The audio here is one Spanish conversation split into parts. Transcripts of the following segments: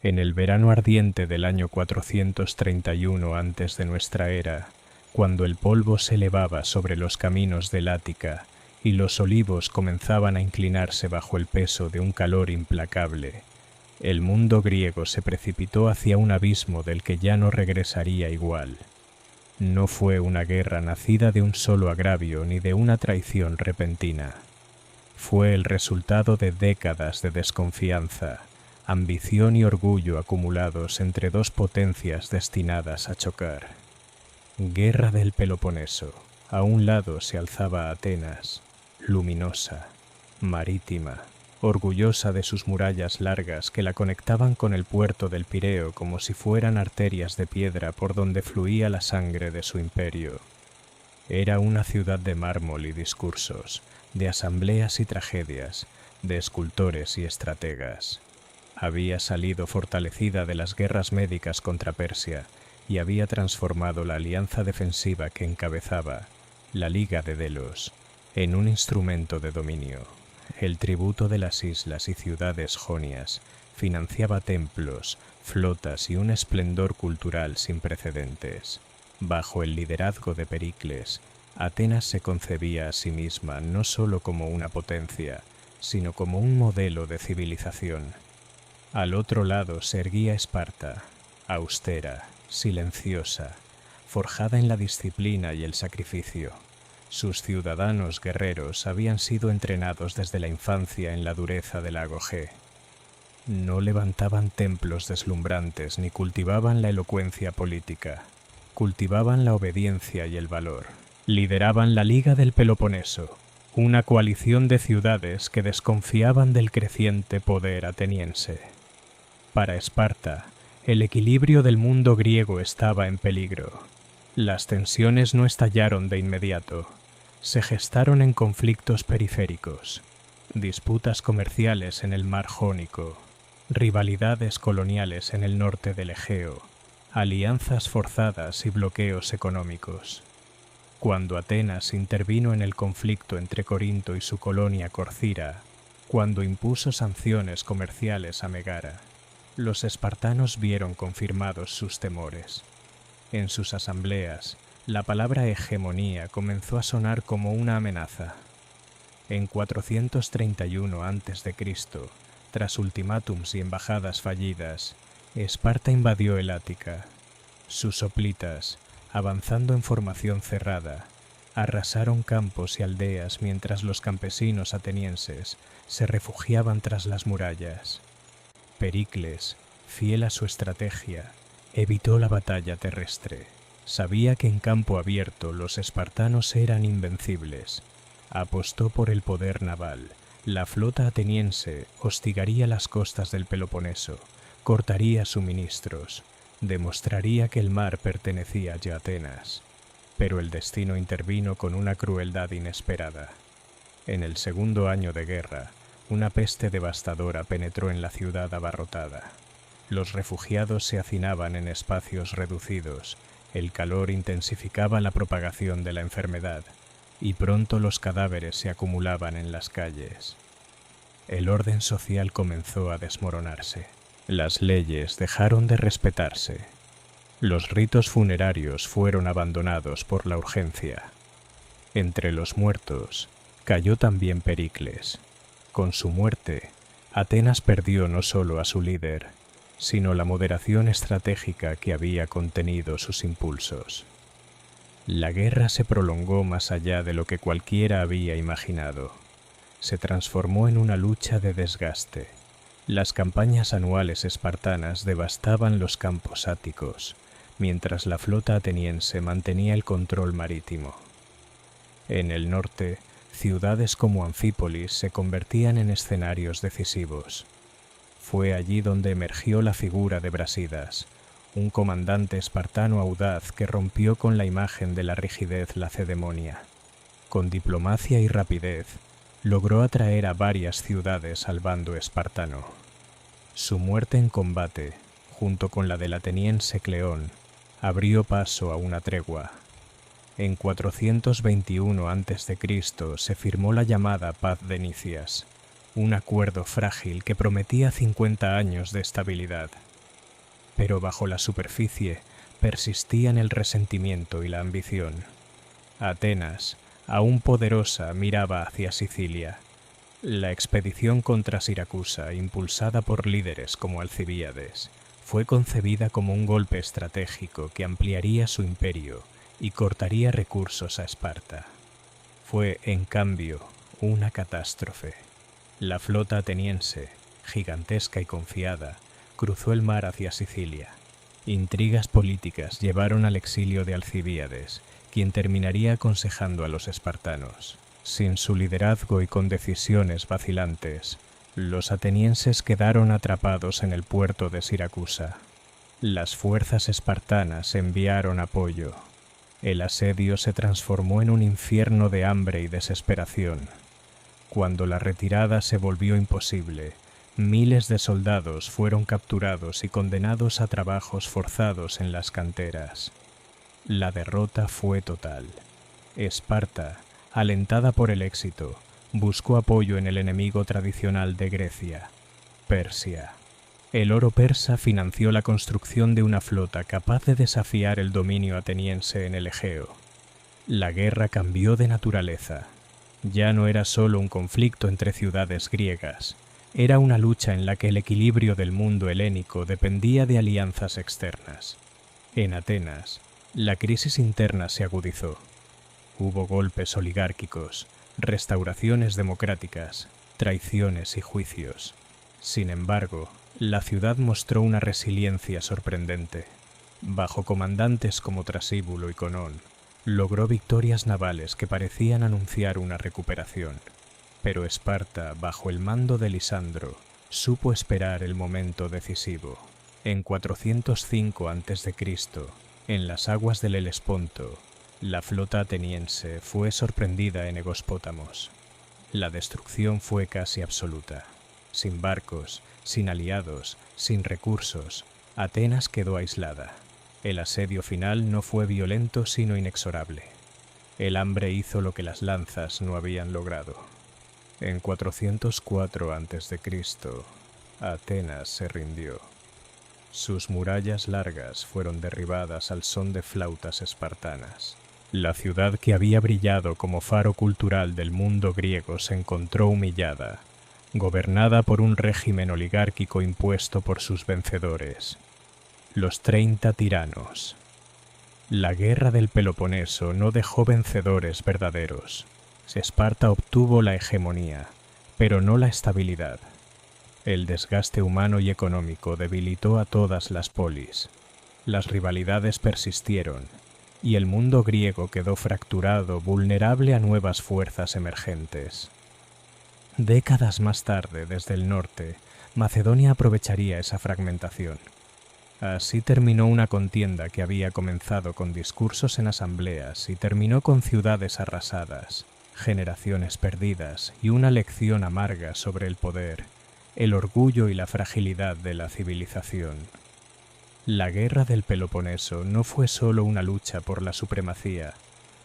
En el verano ardiente del año 431 antes de nuestra era, cuando el polvo se elevaba sobre los caminos del Ática y los olivos comenzaban a inclinarse bajo el peso de un calor implacable, el mundo griego se precipitó hacia un abismo del que ya no regresaría igual. No fue una guerra nacida de un solo agravio ni de una traición repentina. Fue el resultado de décadas de desconfianza, ambición y orgullo acumulados entre dos potencias destinadas a chocar. Guerra del Peloponeso. A un lado se alzaba Atenas, luminosa, marítima, orgullosa de sus murallas largas que la conectaban con el puerto del Pireo como si fueran arterias de piedra por donde fluía la sangre de su imperio. Era una ciudad de mármol y discursos, de asambleas y tragedias, de escultores y estrategas. Había salido fortalecida de las guerras médicas contra Persia y había transformado la alianza defensiva que encabezaba, la Liga de Delos, en un instrumento de dominio. El tributo de las islas y ciudades jonias financiaba templos, flotas y un esplendor cultural sin precedentes. Bajo el liderazgo de Pericles, Atenas se concebía a sí misma no solo como una potencia, sino como un modelo de civilización. Al otro lado se erguía Esparta, austera, silenciosa, forjada en la disciplina y el sacrificio. Sus ciudadanos guerreros habían sido entrenados desde la infancia en la dureza del agogé. No levantaban templos deslumbrantes ni cultivaban la elocuencia política. Cultivaban la obediencia y el valor. Lideraban la Liga del Peloponeso, una coalición de ciudades que desconfiaban del creciente poder ateniense. Para Esparta, el equilibrio del mundo griego estaba en peligro. Las tensiones no estallaron de inmediato. Se gestaron en conflictos periféricos, disputas comerciales en el mar Jónico, rivalidades coloniales en el norte del Egeo, alianzas forzadas y bloqueos económicos. Cuando Atenas intervino en el conflicto entre Corinto y su colonia Corcira, cuando impuso sanciones comerciales a Megara, los espartanos vieron confirmados sus temores. En sus asambleas, la palabra hegemonía comenzó a sonar como una amenaza. En 431 a.C., tras ultimátums y embajadas fallidas, Esparta invadió el Ática. Sus hoplitas, avanzando en formación cerrada, arrasaron campos y aldeas mientras los campesinos atenienses se refugiaban tras las murallas. Pericles, fiel a su estrategia, evitó la batalla terrestre. Sabía que en campo abierto los espartanos eran invencibles. Apostó por el poder naval. La flota ateniense hostigaría las costas del Peloponeso, cortaría suministros, demostraría que el mar pertenecía ya a Atenas. Pero el destino intervino con una crueldad inesperada. En el segundo año de guerra, una peste devastadora penetró en la ciudad abarrotada. Los refugiados se hacinaban en espacios reducidos, el calor intensificaba la propagación de la enfermedad, y pronto los cadáveres se acumulaban en las calles. El orden social comenzó a desmoronarse. Las leyes dejaron de respetarse. Los ritos funerarios fueron abandonados por la urgencia. Entre los muertos cayó también Pericles. Con su muerte, Atenas perdió no solo a su líder, sino la moderación estratégica que había contenido sus impulsos. La guerra se prolongó más allá de lo que cualquiera había imaginado. Se transformó en una lucha de desgaste. Las campañas anuales espartanas devastaban los campos áticos, mientras la flota ateniense mantenía el control marítimo. En el norte, ciudades como Anfípolis se convertían en escenarios decisivos. Fue allí donde emergió la figura de Brasidas, un comandante espartano audaz que rompió con la imagen de la rigidez lacedemonia. Con diplomacia y rapidez, logró atraer a varias ciudades al bando espartano. Su muerte en combate, junto con la del ateniense Cleón, abrió paso a una tregua. En 421 a.C. se firmó la llamada Paz de Nicias, un acuerdo frágil que prometía 50 años de estabilidad. pero bajo la superficie persistían el resentimiento y la ambición. Atenas, aún poderosa, miraba hacia Sicilia. La expedición contra Siracusa, impulsada por líderes como Alcibíades, fue concebida como un golpe estratégico que ampliaría su imperio y cortaría recursos a Esparta. Fue, en cambio, una catástrofe. La flota ateniense, gigantesca y confiada, cruzó el mar hacia Sicilia. Intrigas políticas llevaron al exilio de Alcibíades, quien terminaría aconsejando a los espartanos. Sin su liderazgo y con decisiones vacilantes, los atenienses quedaron atrapados en el puerto de Siracusa. Las fuerzas espartanas enviaron apoyo. El asedio se transformó en un infierno de hambre y desesperación. Cuando la retirada se volvió imposible, miles de soldados fueron capturados y condenados a trabajos forzados en las canteras. La derrota fue total. Esparta, alentada por el éxito, buscó apoyo en el enemigo tradicional de Grecia, Persia. El oro persa financió la construcción de una flota capaz de desafiar el dominio ateniense en el Egeo. La guerra cambió de naturaleza. Ya no era solo un conflicto entre ciudades griegas, era una lucha en la que el equilibrio del mundo helénico dependía de alianzas externas. En Atenas, la crisis interna se agudizó. Hubo golpes oligárquicos, restauraciones democráticas, traiciones y juicios. Sin embargo, la ciudad mostró una resiliencia sorprendente. Bajo comandantes como Trasíbulo y Conón, logró victorias navales que parecían anunciar una recuperación. Pero Esparta, bajo el mando de Lisandro, supo esperar el momento decisivo. En 405 a.C., en las aguas del Helesponto, la flota ateniense fue sorprendida en Egospótamos. La destrucción fue casi absoluta. Sin barcos, sin aliados, sin recursos, Atenas quedó aislada. El asedio final no fue violento sino inexorable. El hambre hizo lo que las lanzas no habían logrado. En 404 a.C., Atenas se rindió. Sus murallas largas fueron derribadas al son de flautas espartanas. La ciudad que había brillado como faro cultural del mundo griego se encontró humillada, gobernada por un régimen oligárquico impuesto por sus vencedores, los 30 tiranos. La guerra del Peloponeso no dejó vencedores verdaderos. Esparta obtuvo la hegemonía, pero no la estabilidad. El desgaste humano y económico debilitó a todas las polis. Las rivalidades persistieron, y el mundo griego quedó fracturado, vulnerable a nuevas fuerzas emergentes. Décadas más tarde, desde el norte, Macedonia aprovecharía esa fragmentación. Así terminó una contienda que había comenzado con discursos en asambleas y terminó con ciudades arrasadas, generaciones perdidas y una lección amarga sobre el poder, el orgullo y la fragilidad de la civilización. La guerra del Peloponeso no fue solo una lucha por la supremacía,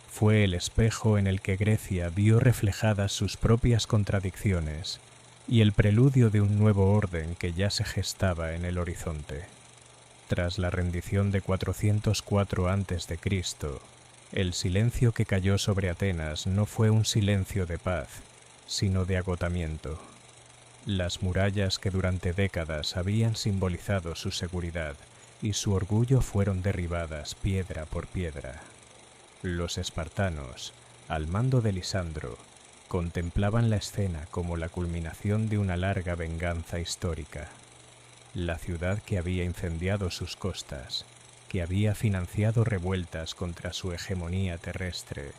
fue el espejo en el que Grecia vio reflejadas sus propias contradicciones y el preludio de un nuevo orden que ya se gestaba en el horizonte. Tras la rendición de 404 a.C., el silencio que cayó sobre Atenas no fue un silencio de paz, sino de agotamiento. Las murallas que durante décadas habían simbolizado su seguridad y su orgullo fueron derribadas piedra por piedra. Los espartanos, al mando de Lisandro, contemplaban la escena como la culminación de una larga venganza histórica. La ciudad que había incendiado sus costas, que había financiado revueltas contra su hegemonía terrestre,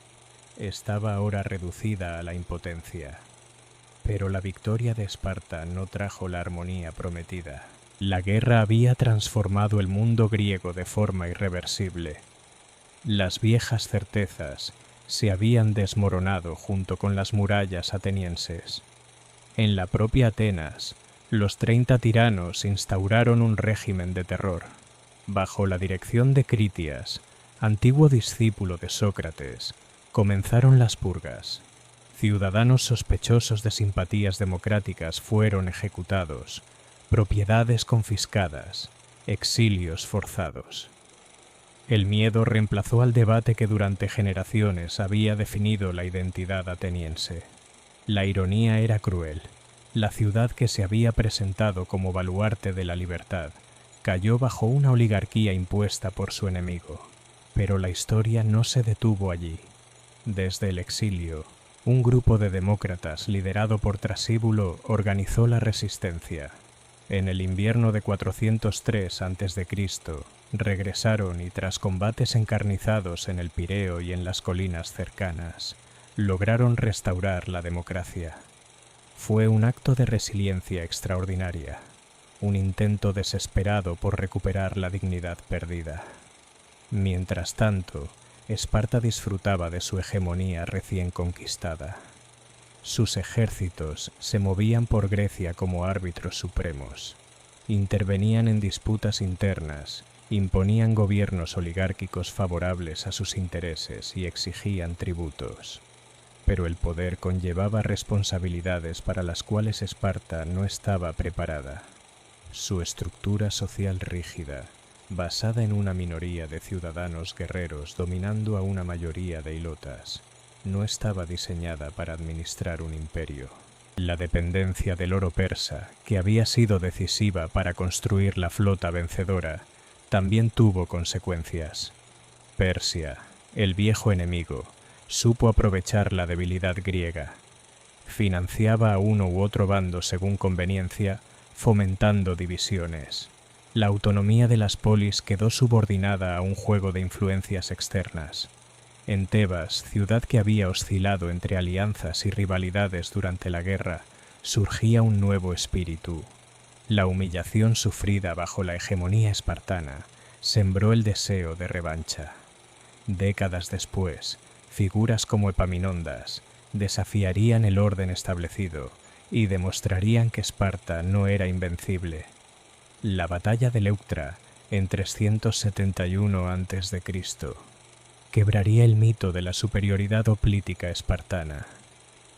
estaba ahora reducida a la impotencia. Pero la victoria de Esparta no trajo la armonía prometida. La guerra había transformado el mundo griego de forma irreversible. Las viejas certezas se habían desmoronado junto con las murallas atenienses. En la propia Atenas, los 30 tiranos instauraron un régimen de terror. Bajo la dirección de Critias, antiguo discípulo de Sócrates, comenzaron las purgas. Ciudadanos sospechosos de simpatías democráticas fueron ejecutados, propiedades confiscadas, exilios forzados. El miedo reemplazó al debate que durante generaciones había definido la identidad ateniense. La ironía era cruel. La ciudad que se había presentado como baluarte de la libertad cayó bajo una oligarquía impuesta por su enemigo. Pero la historia no se detuvo allí. Desde el exilio, un grupo de demócratas liderado por Trasíbulo organizó la resistencia. En el invierno de 403 a.C., regresaron y tras combates encarnizados en el Pireo y en las colinas cercanas, lograron restaurar la democracia. Fue un acto de resiliencia extraordinaria, un intento desesperado por recuperar la dignidad perdida. Mientras tanto, Esparta disfrutaba de su hegemonía recién conquistada. Sus ejércitos se movían por Grecia como árbitros supremos, intervenían en disputas internas, imponían gobiernos oligárquicos favorables a sus intereses y exigían tributos. Pero el poder conllevaba responsabilidades para las cuales Esparta no estaba preparada. Su estructura social rígida, basada en una minoría de ciudadanos guerreros dominando a una mayoría de ilotas, no estaba diseñada para administrar un imperio. La dependencia del oro persa, que había sido decisiva para construir la flota vencedora, también tuvo consecuencias. Persia, el viejo enemigo, supo aprovechar la debilidad griega. Financiaba a uno u otro bando según conveniencia, fomentando divisiones. La autonomía de las polis quedó subordinada a un juego de influencias externas. En Tebas, ciudad que había oscilado entre alianzas y rivalidades durante la guerra, surgía un nuevo espíritu. La humillación sufrida bajo la hegemonía espartana sembró el deseo de revancha. Décadas después, figuras como Epaminondas desafiarían el orden establecido y demostrarían que Esparta no era invencible. La batalla de Leuctra, en 371 a.C., quebraría el mito de la superioridad hoplítica espartana,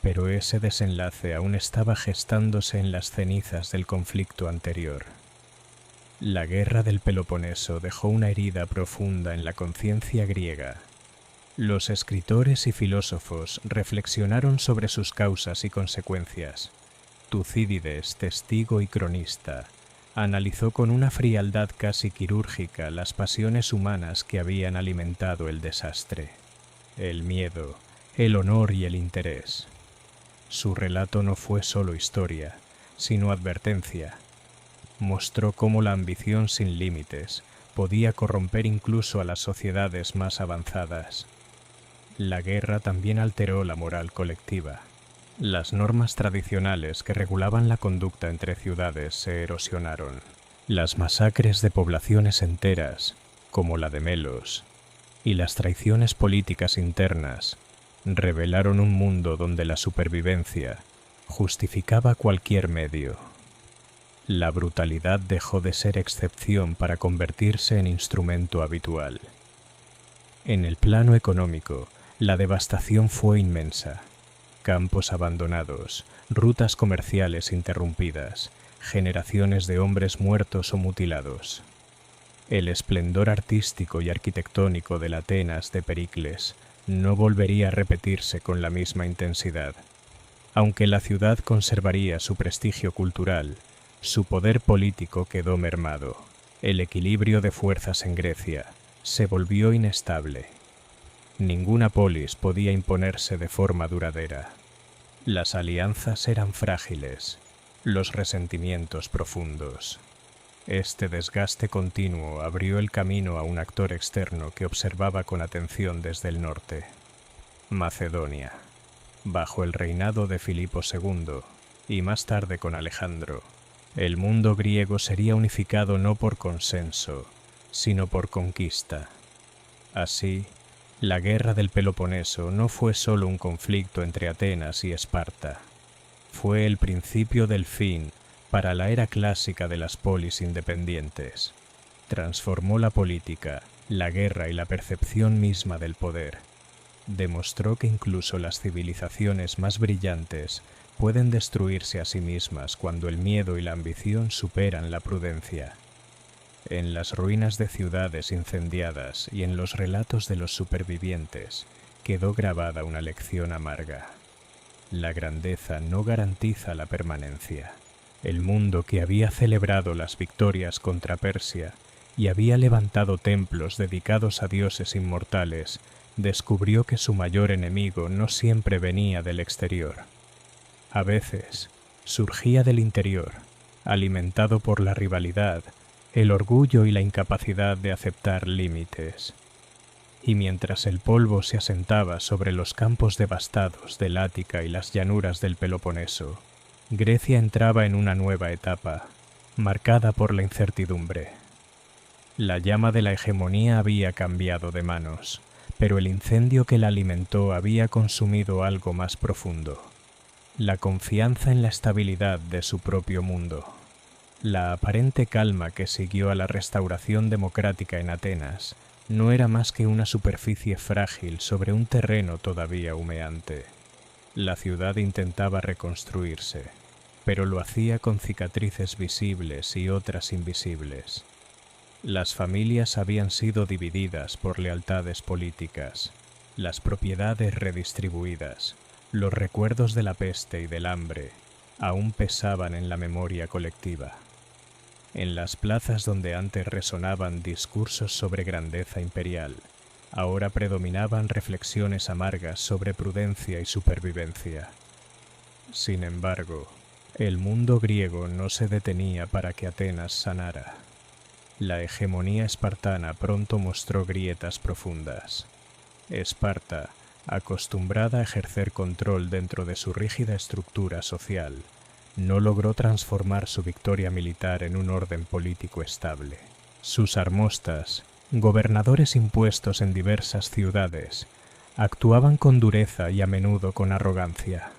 pero ese desenlace aún estaba gestándose en las cenizas del conflicto anterior. La guerra del Peloponeso dejó una herida profunda en la conciencia griega. Los escritores y filósofos reflexionaron sobre sus causas y consecuencias. Tucídides, testigo y cronista, analizó con una frialdad casi quirúrgica las pasiones humanas que habían alimentado el desastre, el miedo, el honor y el interés. Su relato no fue solo historia, sino advertencia. Mostró cómo la ambición sin límites podía corromper incluso a las sociedades más avanzadas. La guerra también alteró la moral colectiva. Las normas tradicionales que regulaban la conducta entre ciudades se erosionaron. Las masacres de poblaciones enteras, como la de Melos, y las traiciones políticas internas, revelaron un mundo donde la supervivencia justificaba cualquier medio. La brutalidad dejó de ser excepción para convertirse en instrumento habitual. En el plano económico, la devastación fue inmensa. Campos abandonados, rutas comerciales interrumpidas, generaciones de hombres muertos o mutilados. El esplendor artístico y arquitectónico de la Atenas de Pericles no volvería a repetirse con la misma intensidad. Aunque la ciudad conservaría su prestigio cultural, su poder político quedó mermado. El equilibrio de fuerzas en Grecia se volvió inestable. Ninguna polis podía imponerse de forma duradera. Las alianzas eran frágiles, los resentimientos profundos. Este desgaste continuo abrió el camino a un actor externo que observaba con atención desde el norte. Macedonia. Bajo el reinado de Filipo II, y más tarde con Alejandro, el mundo griego sería unificado no por consenso, sino por conquista. Así, la guerra del Peloponeso no fue solo un conflicto entre Atenas y Esparta. Fue el principio del fin para la era clásica de las polis independientes. Transformó la política, la guerra y la percepción misma del poder. Demostró que incluso las civilizaciones más brillantes pueden destruirse a sí mismas cuando el miedo y la ambición superan la prudencia. En las ruinas de ciudades incendiadas y en los relatos de los supervivientes quedó grabada una lección amarga. La grandeza no garantiza la permanencia. El mundo que había celebrado las victorias contra Persia y había levantado templos dedicados a dioses inmortales, descubrió que su mayor enemigo no siempre venía del exterior. A veces surgía del interior, alimentado por la rivalidad, el orgullo y la incapacidad de aceptar límites. Y mientras el polvo se asentaba sobre los campos devastados del Ática y las llanuras del Peloponeso, Grecia entraba en una nueva etapa, marcada por la incertidumbre. La llama de la hegemonía había cambiado de manos, pero el incendio que la alimentó había consumido algo más profundo: la confianza en la estabilidad de su propio mundo. La aparente calma que siguió a la restauración democrática en Atenas no era más que una superficie frágil sobre un terreno todavía humeante. La ciudad intentaba reconstruirse, pero lo hacía con cicatrices visibles y otras invisibles. Las familias habían sido divididas por lealtades políticas, las propiedades redistribuidas, los recuerdos de la peste y del hambre aún pesaban en la memoria colectiva. En las plazas donde antes resonaban discursos sobre grandeza imperial, ahora predominaban reflexiones amargas sobre prudencia y supervivencia. Sin embargo, el mundo griego no se detenía para que Atenas sanara. La hegemonía espartana pronto mostró grietas profundas. Esparta, acostumbrada a ejercer control dentro de su rígida estructura social, no logró transformar su victoria militar en un orden político estable. Sus armostas, gobernadores impuestos en diversas ciudades, actuaban con dureza y a menudo con arrogancia.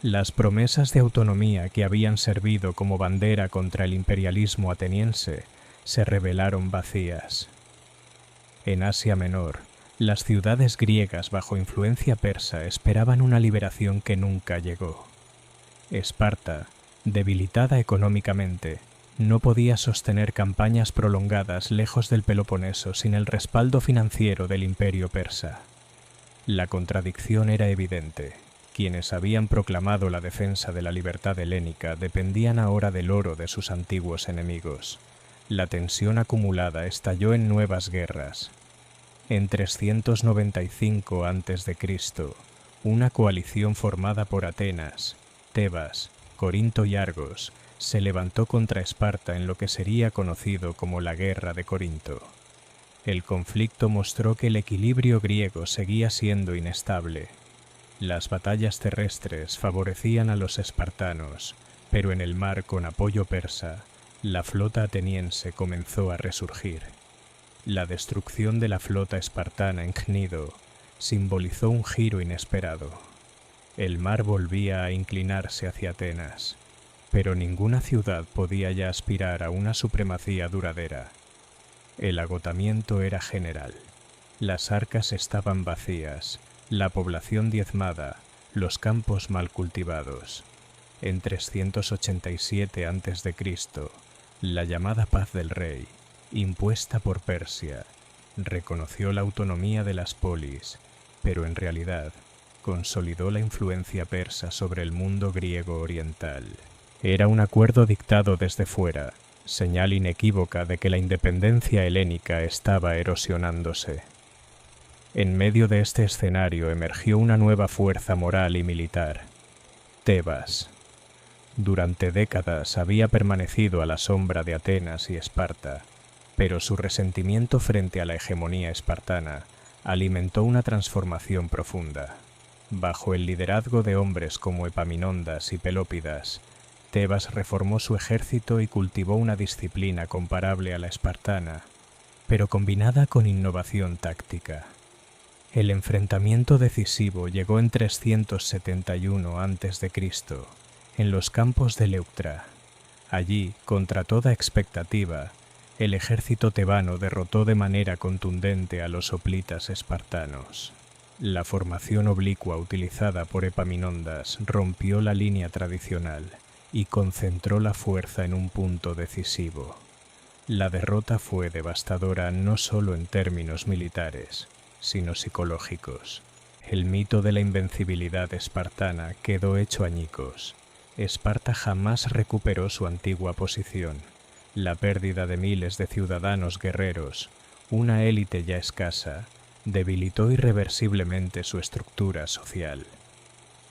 Las promesas de autonomía que habían servido como bandera contra el imperialismo ateniense se revelaron vacías. En Asia Menor, las ciudades griegas bajo influencia persa esperaban una liberación que nunca llegó. Esparta, debilitada económicamente, no podía sostener campañas prolongadas lejos del Peloponeso sin el respaldo financiero del imperio persa. La contradicción era evidente. Quienes habían proclamado la defensa de la libertad helénica dependían ahora del oro de sus antiguos enemigos. La tensión acumulada estalló en nuevas guerras. En 395 a.C., una coalición formada por Atenas, Tebas, Corinto y Argos se levantó contra Esparta en lo que sería conocido como la Guerra de Corinto. El conflicto mostró que el equilibrio griego seguía siendo inestable. Las batallas terrestres favorecían a los espartanos, pero en el mar con apoyo persa, la flota ateniense comenzó a resurgir. La destrucción de la flota espartana en Cnido simbolizó un giro inesperado. El mar volvía a inclinarse hacia Atenas, pero ninguna ciudad podía ya aspirar a una supremacía duradera. El agotamiento era general. Las arcas estaban vacías, la población diezmada, los campos mal cultivados. En 387 a.C., la llamada paz del rey, impuesta por Persia, reconoció la autonomía de las polis, pero en realidad consolidó la influencia persa sobre el mundo griego oriental. Era un acuerdo dictado desde fuera, señal inequívoca de que la independencia helénica estaba erosionándose. En medio de este escenario emergió una nueva fuerza moral y militar: Tebas. Durante décadas había permanecido a la sombra de Atenas y Esparta, pero su resentimiento frente a la hegemonía espartana alimentó una transformación profunda. Bajo el liderazgo de hombres como Epaminondas y Pelópidas, Tebas reformó su ejército y cultivó una disciplina comparable a la espartana, pero combinada con innovación táctica. El enfrentamiento decisivo llegó en 371 a.C., en los campos de Leuctra. Allí, contra toda expectativa, el ejército tebano derrotó de manera contundente a los hoplitas espartanos. La formación oblicua utilizada por Epaminondas rompió la línea tradicional y concentró la fuerza en un punto decisivo. La derrota fue devastadora no solo en términos militares, sino psicológicos. El mito de la invencibilidad espartana quedó hecho añicos. Esparta jamás recuperó su antigua posición. La pérdida de miles de ciudadanos guerreros, una élite ya escasa, debilitó irreversiblemente su estructura social.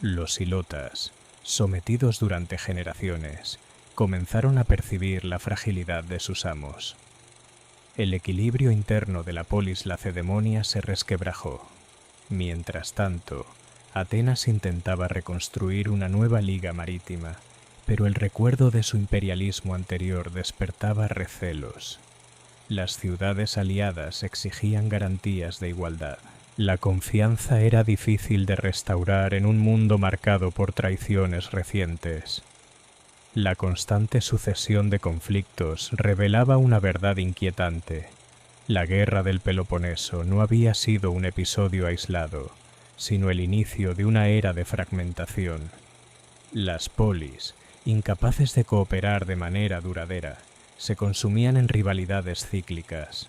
Los ilotas, sometidos durante generaciones, comenzaron a percibir la fragilidad de sus amos. El equilibrio interno de la polis lacedemonia se resquebrajó. Mientras tanto, Atenas intentaba reconstruir una nueva liga marítima, pero el recuerdo de su imperialismo anterior despertaba recelos. Las ciudades aliadas exigían garantías de igualdad. La confianza era difícil de restaurar en un mundo marcado por traiciones recientes. La constante sucesión de conflictos revelaba una verdad inquietante. La guerra del Peloponeso no había sido un episodio aislado, sino el inicio de una era de fragmentación. Las polis, incapaces de cooperar de manera duradera, se consumían en rivalidades cíclicas.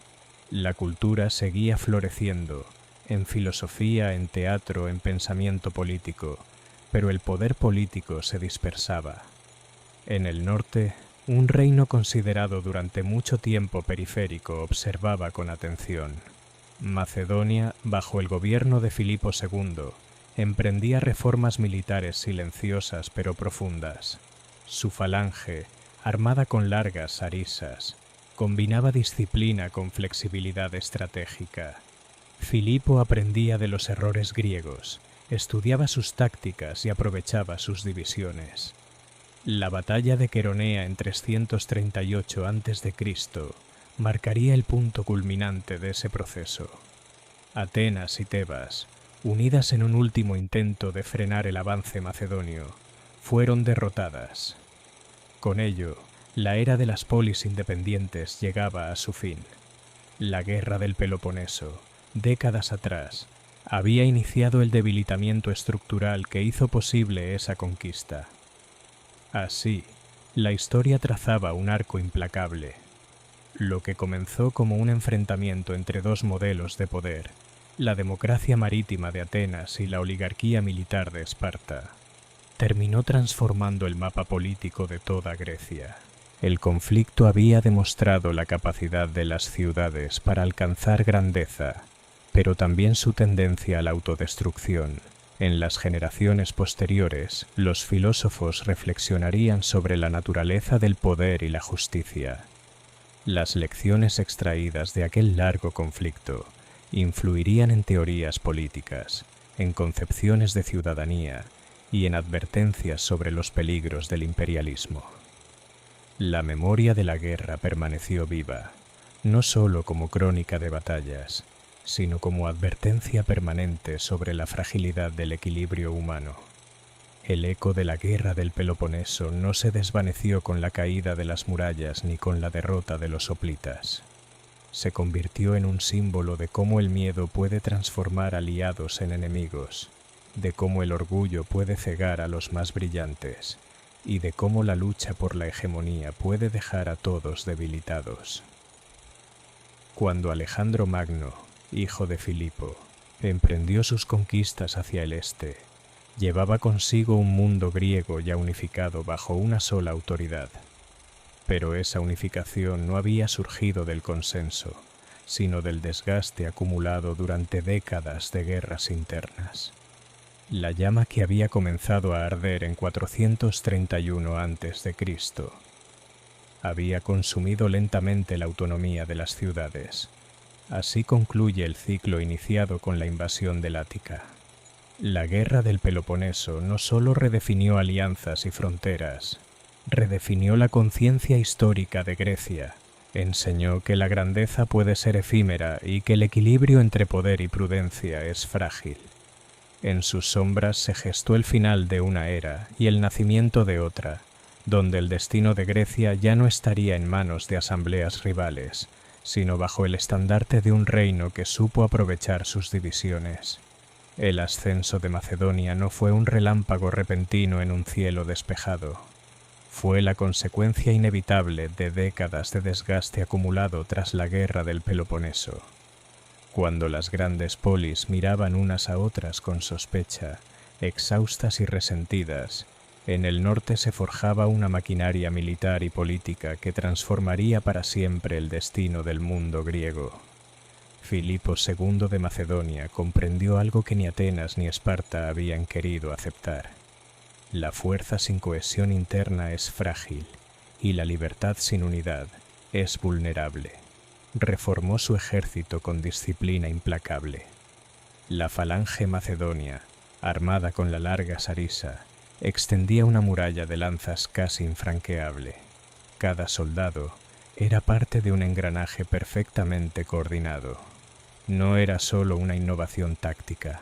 La cultura seguía floreciendo, en filosofía, en teatro, en pensamiento político, pero el poder político se dispersaba. En el norte, un reino considerado durante mucho tiempo periférico observaba con atención. Macedonia, bajo el gobierno de Filipo II, emprendía reformas militares silenciosas pero profundas. Su falange, armada con largas arisas, combinaba disciplina con flexibilidad estratégica. Filipo aprendía de los errores griegos, estudiaba sus tácticas y aprovechaba sus divisiones. La batalla de Queronea en 338 a.C. marcaría el punto culminante de ese proceso. Atenas y Tebas, unidas en un último intento de frenar el avance macedonio, fueron derrotadas. Con ello, la era de las polis independientes llegaba a su fin. La guerra del Peloponeso, décadas atrás, había iniciado el debilitamiento estructural que hizo posible esa conquista. Así, la historia trazaba un arco implacable. Lo que comenzó como un enfrentamiento entre dos modelos de poder, la democracia marítima de Atenas y la oligarquía militar de Esparta, terminó transformando el mapa político de toda Grecia. El conflicto había demostrado la capacidad de las ciudades para alcanzar grandeza, pero también su tendencia a la autodestrucción. En las generaciones posteriores, los filósofos reflexionarían sobre la naturaleza del poder y la justicia. Las lecciones extraídas de aquel largo conflicto influirían en teorías políticas, en concepciones de ciudadanía y en advertencias sobre los peligros del imperialismo. La memoria de la guerra permaneció viva, no solo como crónica de batallas, sino como advertencia permanente sobre la fragilidad del equilibrio humano. El eco de la guerra del Peloponeso no se desvaneció con la caída de las murallas ni con la derrota de los hoplitas. Se convirtió en un símbolo de cómo el miedo puede transformar aliados en enemigos, de cómo el orgullo puede cegar a los más brillantes y de cómo la lucha por la hegemonía puede dejar a todos debilitados. Cuando Alejandro Magno, hijo de Filipo, emprendió sus conquistas hacia el este, llevaba consigo un mundo griego ya unificado bajo una sola autoridad. Pero esa unificación no había surgido del consenso, sino del desgaste acumulado durante décadas de guerras internas. La llama que había comenzado a arder en 431 a.C. había consumido lentamente la autonomía de las ciudades. Así concluye el ciclo iniciado con la invasión del Ática. La guerra del Peloponeso no solo redefinió alianzas y fronteras, redefinió la conciencia histórica de Grecia, enseñó que la grandeza puede ser efímera y que el equilibrio entre poder y prudencia es frágil. En sus sombras se gestó el final de una era y el nacimiento de otra, donde el destino de Grecia ya no estaría en manos de asambleas rivales, sino bajo el estandarte de un reino que supo aprovechar sus divisiones. El ascenso de Macedonia no fue un relámpago repentino en un cielo despejado. Fue la consecuencia inevitable de décadas de desgaste acumulado tras la guerra del Peloponeso. Cuando las grandes polis miraban unas a otras con sospecha, exhaustas y resentidas, en el norte se forjaba una maquinaria militar y política que transformaría para siempre el destino del mundo griego. Filipo II de Macedonia comprendió algo que ni Atenas ni Esparta habían querido aceptar. La fuerza sin cohesión interna es frágil y la libertad sin unidad es vulnerable. Reformó su ejército con disciplina implacable. La falange macedonia, armada con la larga sarisa, extendía una muralla de lanzas casi infranqueable. Cada soldado era parte de un engranaje perfectamente coordinado. No era solo una innovación táctica,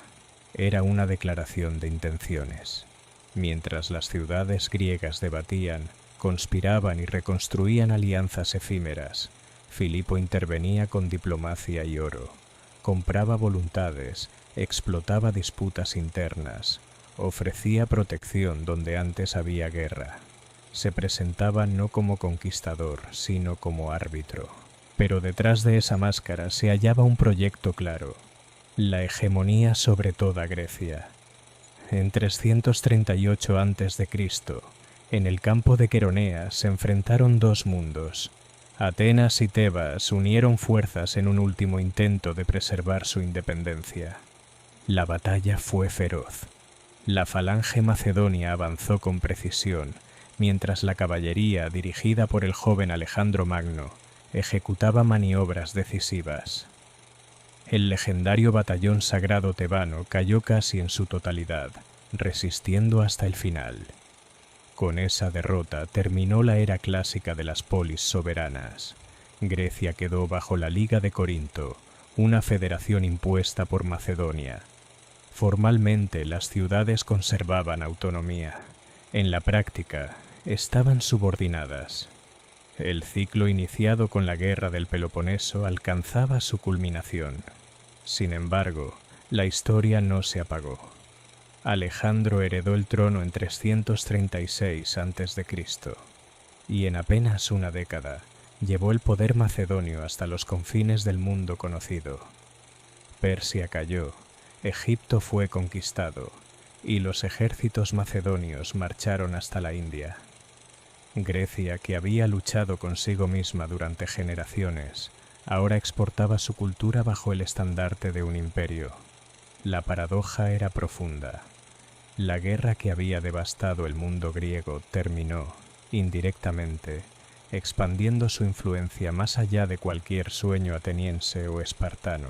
era una declaración de intenciones. Mientras las ciudades griegas debatían, conspiraban y reconstruían alianzas efímeras, Filipo intervenía con diplomacia y oro, compraba voluntades, explotaba disputas internas, ofrecía protección donde antes había guerra. Se presentaba no como conquistador, sino como árbitro. Pero detrás de esa máscara se hallaba un proyecto claro: la hegemonía sobre toda Grecia. En 338 a.C., en el campo de Queronea se enfrentaron dos mundos. Atenas y Tebas unieron fuerzas en un último intento de preservar su independencia. La batalla fue feroz. La falange macedonia avanzó con precisión, mientras la caballería, dirigida por el joven Alejandro Magno, ejecutaba maniobras decisivas. El legendario batallón sagrado tebano cayó casi en su totalidad, resistiendo hasta el final. Con esa derrota terminó la era clásica de las polis soberanas. Grecia quedó bajo la Liga de Corinto, una federación impuesta por Macedonia. Formalmente las ciudades conservaban autonomía. En la práctica, estaban subordinadas. El ciclo iniciado con la guerra del Peloponeso alcanzaba su culminación. Sin embargo, la historia no se apagó. Alejandro heredó el trono en 336 a.C. y en apenas una década llevó el poder macedonio hasta los confines del mundo conocido. Persia cayó, Egipto fue conquistado y los ejércitos macedonios marcharon hasta la India. Grecia, que había luchado consigo misma durante generaciones, ahora exportaba su cultura bajo el estandarte de un imperio. La paradoja era profunda. La guerra que había devastado el mundo griego terminó, indirectamente, expandiendo su influencia más allá de cualquier sueño ateniense o espartano.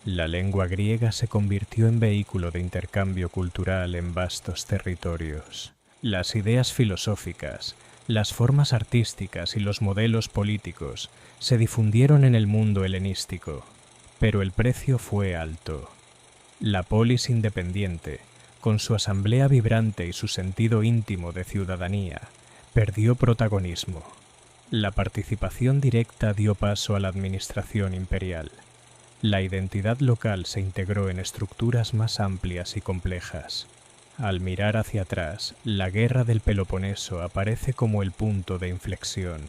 La lengua griega se convirtió en vehículo de intercambio cultural en vastos territorios. Las ideas filosóficas, las formas artísticas y los modelos políticos se difundieron en el mundo helenístico, pero el precio fue alto. La polis independiente, con su asamblea vibrante y su sentido íntimo de ciudadanía, perdió protagonismo. La participación directa dio paso a la administración imperial. La identidad local se integró en estructuras más amplias y complejas. Al mirar hacia atrás, la guerra del Peloponeso aparece como el punto de inflexión.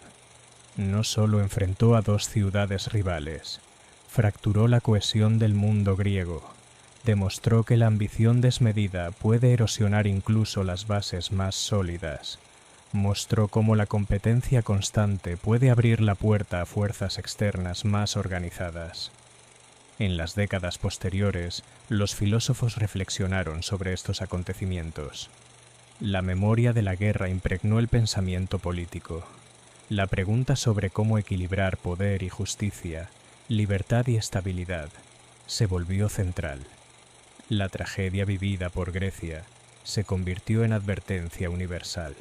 No solo enfrentó a dos ciudades rivales, fracturó la cohesión del mundo griego, demostró que la ambición desmedida puede erosionar incluso las bases más sólidas, mostró cómo la competencia constante puede abrir la puerta a fuerzas externas más organizadas. En las décadas posteriores, los filósofos reflexionaron sobre estos acontecimientos. La memoria de la guerra impregnó el pensamiento político. La pregunta sobre cómo equilibrar poder y justicia, libertad y estabilidad, se volvió central. La tragedia vivida por Grecia se convirtió en advertencia universal.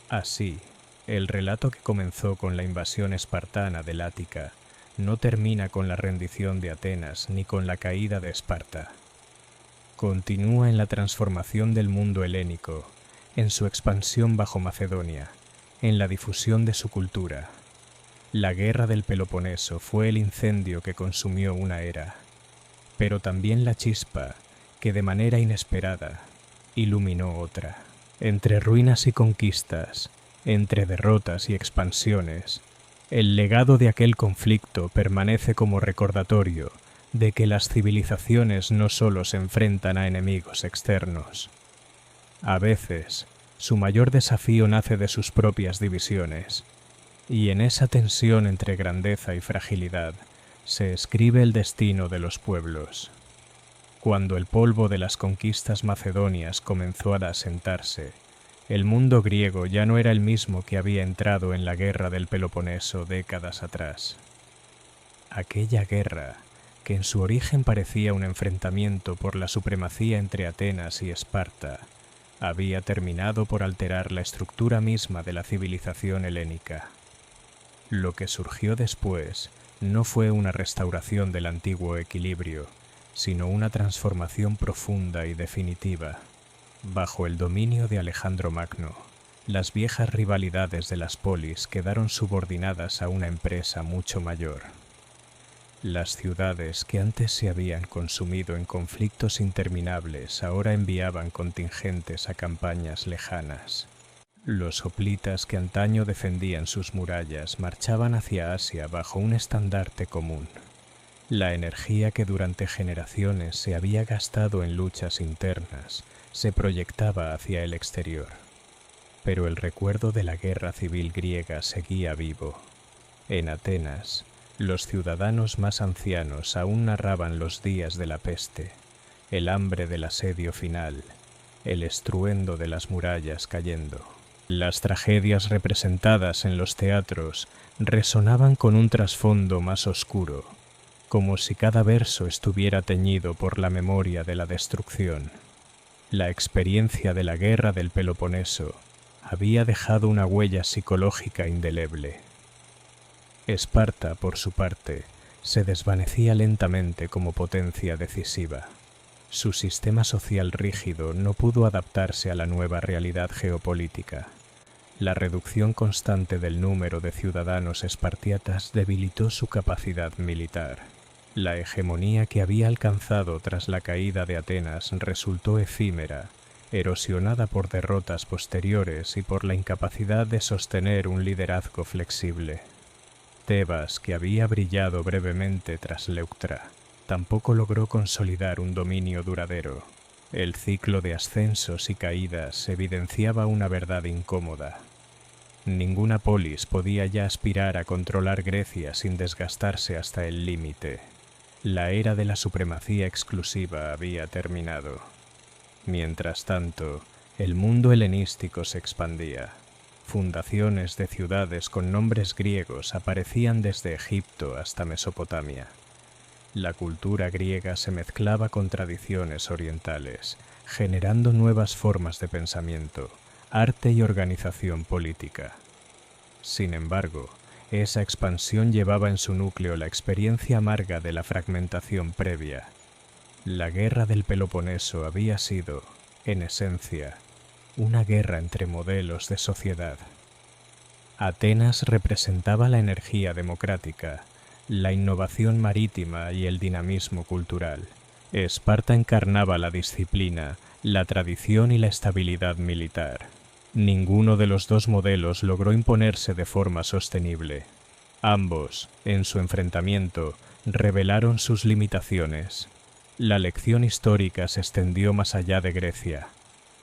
Así, el relato que comenzó con la invasión espartana del Ática no termina con la rendición de Atenas ni con la caída de Esparta. Continúa en la transformación del mundo helénico, en su expansión bajo Macedonia, en la difusión de su cultura. La guerra del Peloponeso fue el incendio que consumió una era, pero también la chispa que de manera inesperada iluminó otra. Entre ruinas y conquistas, entre derrotas y expansiones, el legado de aquel conflicto permanece como recordatorio de que las civilizaciones no solo se enfrentan a enemigos externos. A veces, su mayor desafío nace de sus propias divisiones, y en esa tensión entre grandeza y fragilidad se escribe el destino de los pueblos. Cuando el polvo de las conquistas macedonias comenzó a asentarse, el mundo griego ya no era el mismo que había entrado en la guerra del Peloponeso décadas atrás. Aquella guerra, que en su origen parecía un enfrentamiento por la supremacía entre Atenas y Esparta, había terminado por alterar la estructura misma de la civilización helénica. Lo que surgió después no fue una restauración del antiguo equilibrio, sino una transformación profunda y definitiva. Bajo el dominio de Alejandro Magno, las viejas rivalidades de las polis quedaron subordinadas a una empresa mucho mayor. Las ciudades que antes se habían consumido en conflictos interminables ahora enviaban contingentes a campañas lejanas. Los hoplitas que antaño defendían sus murallas marchaban hacia Asia bajo un estandarte común. La energía que durante generaciones se había gastado en luchas internas se proyectaba hacia el exterior. Pero el recuerdo de la guerra civil griega seguía vivo. En Atenas, los ciudadanos más ancianos aún narraban los días de la peste, el hambre del asedio final, el estruendo de las murallas cayendo. Las tragedias representadas en los teatros resonaban con un trasfondo más oscuro, como si cada verso estuviera teñido por la memoria de la destrucción. La experiencia de la guerra del Peloponeso había dejado una huella psicológica indeleble. Esparta, por su parte, se desvanecía lentamente como potencia decisiva. Su sistema social rígido no pudo adaptarse a la nueva realidad geopolítica. La reducción constante del número de ciudadanos espartiatas debilitó su capacidad militar. La hegemonía que había alcanzado tras la caída de Atenas resultó efímera, erosionada por derrotas posteriores y por la incapacidad de sostener un liderazgo flexible. Tebas, que había brillado brevemente tras Leuctra, tampoco logró consolidar un dominio duradero. El ciclo de ascensos y caídas evidenciaba una verdad incómoda. Ninguna polis podía ya aspirar a controlar Grecia sin desgastarse hasta el límite. La era de la supremacía exclusiva había terminado. Mientras tanto, el mundo helenístico se expandía. Fundaciones de ciudades con nombres griegos aparecían desde Egipto hasta Mesopotamia. La cultura griega se mezclaba con tradiciones orientales, generando nuevas formas de pensamiento, arte y organización política. Sin embargo, esa expansión llevaba en su núcleo la experiencia amarga de la fragmentación previa. La guerra del Peloponeso había sido, en esencia, una guerra entre modelos de sociedad. Atenas representaba la energía democrática, la innovación marítima y el dinamismo cultural. Esparta encarnaba la disciplina, la tradición y la estabilidad militar. Ninguno de los dos modelos logró imponerse de forma sostenible. Ambos, en su enfrentamiento, revelaron sus limitaciones. La lección histórica se extendió más allá de Grecia.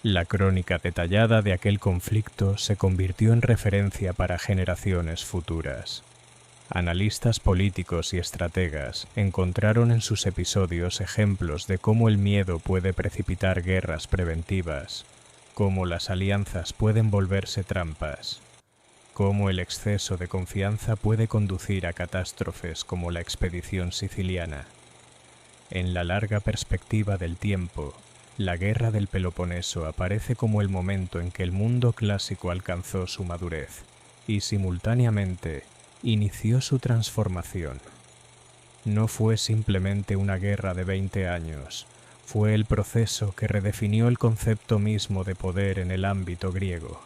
La crónica detallada de aquel conflicto se convirtió en referencia para generaciones futuras. Analistas políticos y estrategas encontraron en sus episodios ejemplos de cómo el miedo puede precipitar guerras preventivas, cómo las alianzas pueden volverse trampas, cómo el exceso de confianza puede conducir a catástrofes como la expedición siciliana. En la larga perspectiva del tiempo, la guerra del Peloponeso aparece como el momento en que el mundo clásico alcanzó su madurez y, simultáneamente, inició su transformación. No fue simplemente una guerra de 20 años, fue el proceso que redefinió el concepto mismo de poder en el ámbito griego.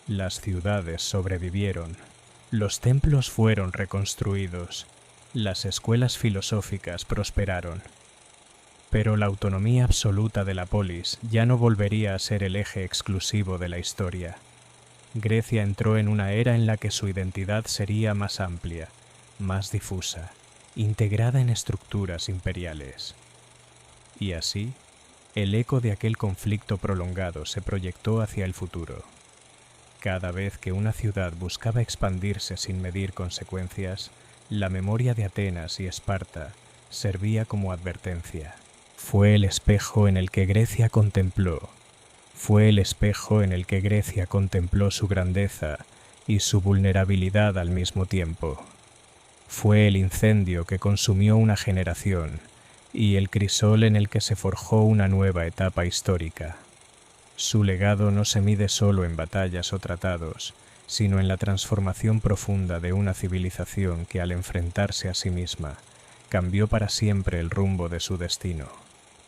Las ciudades sobrevivieron, los templos fueron reconstruidos, las escuelas filosóficas prosperaron. Pero la autonomía absoluta de la polis ya no volvería a ser el eje exclusivo de la historia. Grecia entró en una era en la que su identidad sería más amplia, más difusa, integrada en estructuras imperiales. Y así, el eco de aquel conflicto prolongado se proyectó hacia el futuro. Cada vez que una ciudad buscaba expandirse sin medir consecuencias, la memoria de Atenas y Esparta servía como advertencia. Fue el espejo en el que Grecia contempló. Fue el espejo en el que Grecia contempló su grandeza y su vulnerabilidad al mismo tiempo. Fue el incendio que consumió una generación y el crisol en el que se forjó una nueva etapa histórica. Su legado no se mide solo en batallas o tratados, sino en la transformación profunda de una civilización que, al enfrentarse a sí misma, cambió para siempre el rumbo de su destino.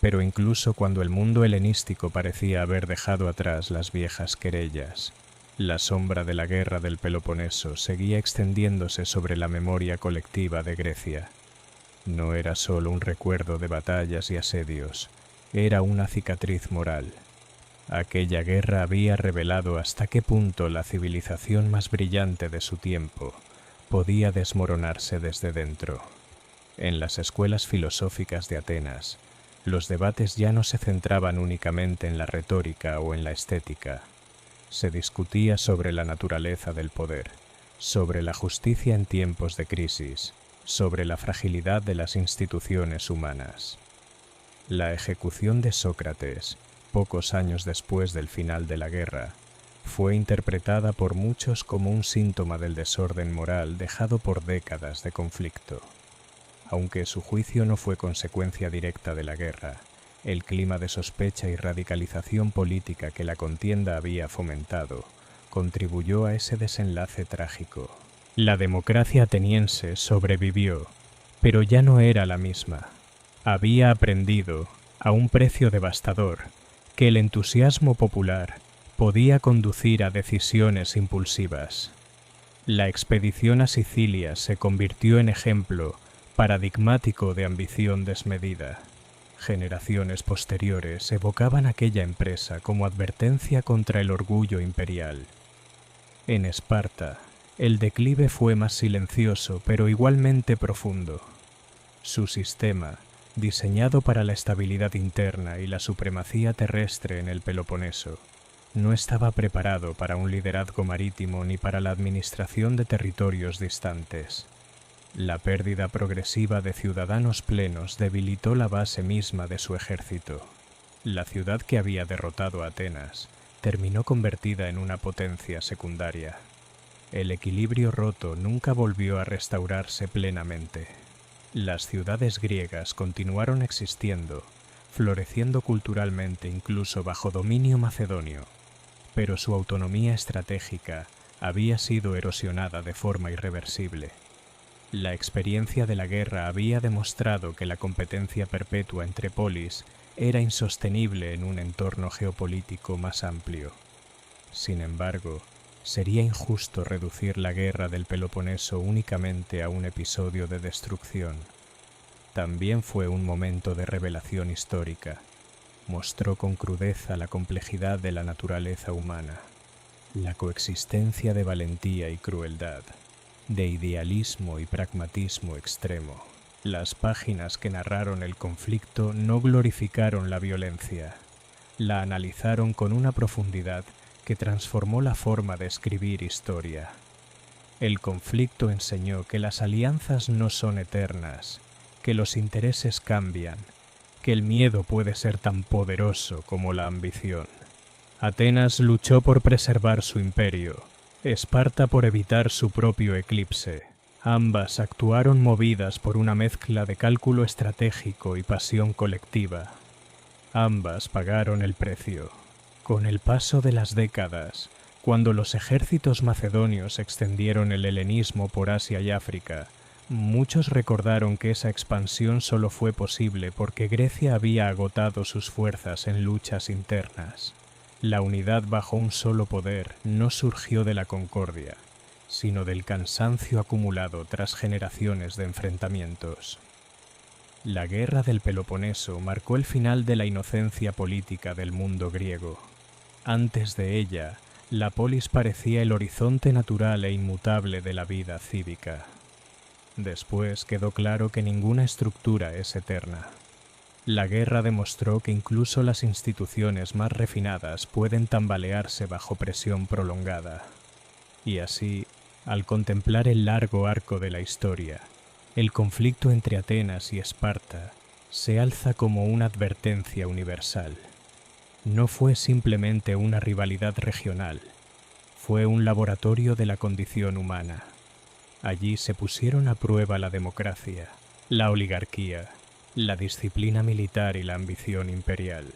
Pero incluso cuando el mundo helenístico parecía haber dejado atrás las viejas querellas, la sombra de la guerra del Peloponeso seguía extendiéndose sobre la memoria colectiva de Grecia. No era solo un recuerdo de batallas y asedios, era una cicatriz moral. Aquella guerra había revelado hasta qué punto la civilización más brillante de su tiempo podía desmoronarse desde dentro. En las escuelas filosóficas de Atenas, los debates ya no se centraban únicamente en la retórica o en la estética. Se discutía sobre la naturaleza del poder, sobre la justicia en tiempos de crisis, sobre la fragilidad de las instituciones humanas. La ejecución de Sócrates, pocos años después del final de la guerra, fue interpretada por muchos como un síntoma del desorden moral dejado por décadas de conflicto. Aunque su juicio no fue consecuencia directa de la guerra, el clima de sospecha y radicalización política que la contienda había fomentado contribuyó a ese desenlace trágico. La democracia ateniense sobrevivió, pero ya no era la misma. Había aprendido, a un precio devastador, que el entusiasmo popular podía conducir a decisiones impulsivas. La expedición a Sicilia se convirtió en ejemplo paradigmático de ambición desmedida. Generaciones posteriores evocaban aquella empresa como advertencia contra el orgullo imperial. En Esparta, el declive fue más silencioso pero igualmente profundo. Su sistema, diseñado para la estabilidad interna y la supremacía terrestre en el Peloponeso, no estaba preparado para un liderazgo marítimo ni para la administración de territorios distantes. La pérdida progresiva de ciudadanos plenos debilitó la base misma de su ejército. La ciudad que había derrotado a Atenas terminó convertida en una potencia secundaria. El equilibrio roto nunca volvió a restaurarse plenamente. Las ciudades griegas continuaron existiendo, floreciendo culturalmente incluso bajo dominio macedonio, pero su autonomía estratégica había sido erosionada de forma irreversible. La experiencia de la guerra había demostrado que la competencia perpetua entre polis era insostenible en un entorno geopolítico más amplio. Sin embargo, sería injusto reducir la guerra del Peloponeso únicamente a un episodio de destrucción. También fue un momento de revelación histórica. Mostró con crudeza la complejidad de la naturaleza humana, la coexistencia de valentía y crueldad, de idealismo y pragmatismo extremo. Las páginas que narraron el conflicto no glorificaron la violencia, la analizaron con una profundidad que transformó la forma de escribir historia. El conflicto enseñó que las alianzas no son eternas, que los intereses cambian, que el miedo puede ser tan poderoso como la ambición. Atenas luchó por preservar su imperio, Esparta por evitar su propio eclipse. Ambas actuaron movidas por una mezcla de cálculo estratégico y pasión colectiva. Ambas pagaron el precio. Con el paso de las décadas, cuando los ejércitos macedonios extendieron el helenismo por Asia y África, muchos recordaron que esa expansión solo fue posible porque Grecia había agotado sus fuerzas en luchas internas. La unidad bajo un solo poder no surgió de la concordia, sino del cansancio acumulado tras generaciones de enfrentamientos. La guerra del Peloponeso marcó el final de la inocencia política del mundo griego. Antes de ella, la polis parecía el horizonte natural e inmutable de la vida cívica. Después quedó claro que ninguna estructura es eterna. La guerra demostró que incluso las instituciones más refinadas pueden tambalearse bajo presión prolongada. Y así, al contemplar el largo arco de la historia, el conflicto entre Atenas y Esparta se alza como una advertencia universal. No fue simplemente una rivalidad regional, fue un laboratorio de la condición humana. Allí se pusieron a prueba la democracia, la oligarquía, la disciplina militar y la ambición imperial.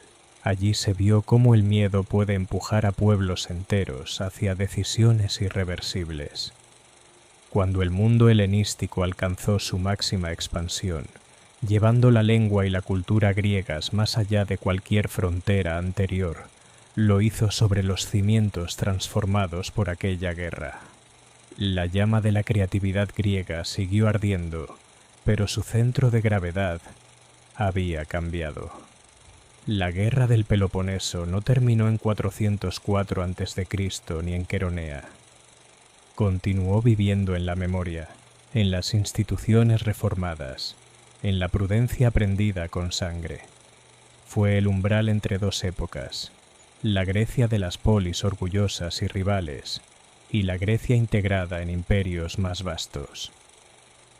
Allí se vio cómo el miedo puede empujar a pueblos enteros hacia decisiones irreversibles. Cuando el mundo helenístico alcanzó su máxima expansión, llevando la lengua y la cultura griegas más allá de cualquier frontera anterior, lo hizo sobre los cimientos transformados por aquella guerra. La llama de la creatividad griega siguió ardiendo, pero su centro de gravedad había cambiado. La guerra del Peloponeso no terminó en 404 a.C. ni en Queronea. Continuó viviendo en la memoria, en las instituciones reformadas, en la prudencia aprendida con sangre. Fue el umbral entre dos épocas, la Grecia de las polis orgullosas y rivales, y la Grecia integrada en imperios más vastos.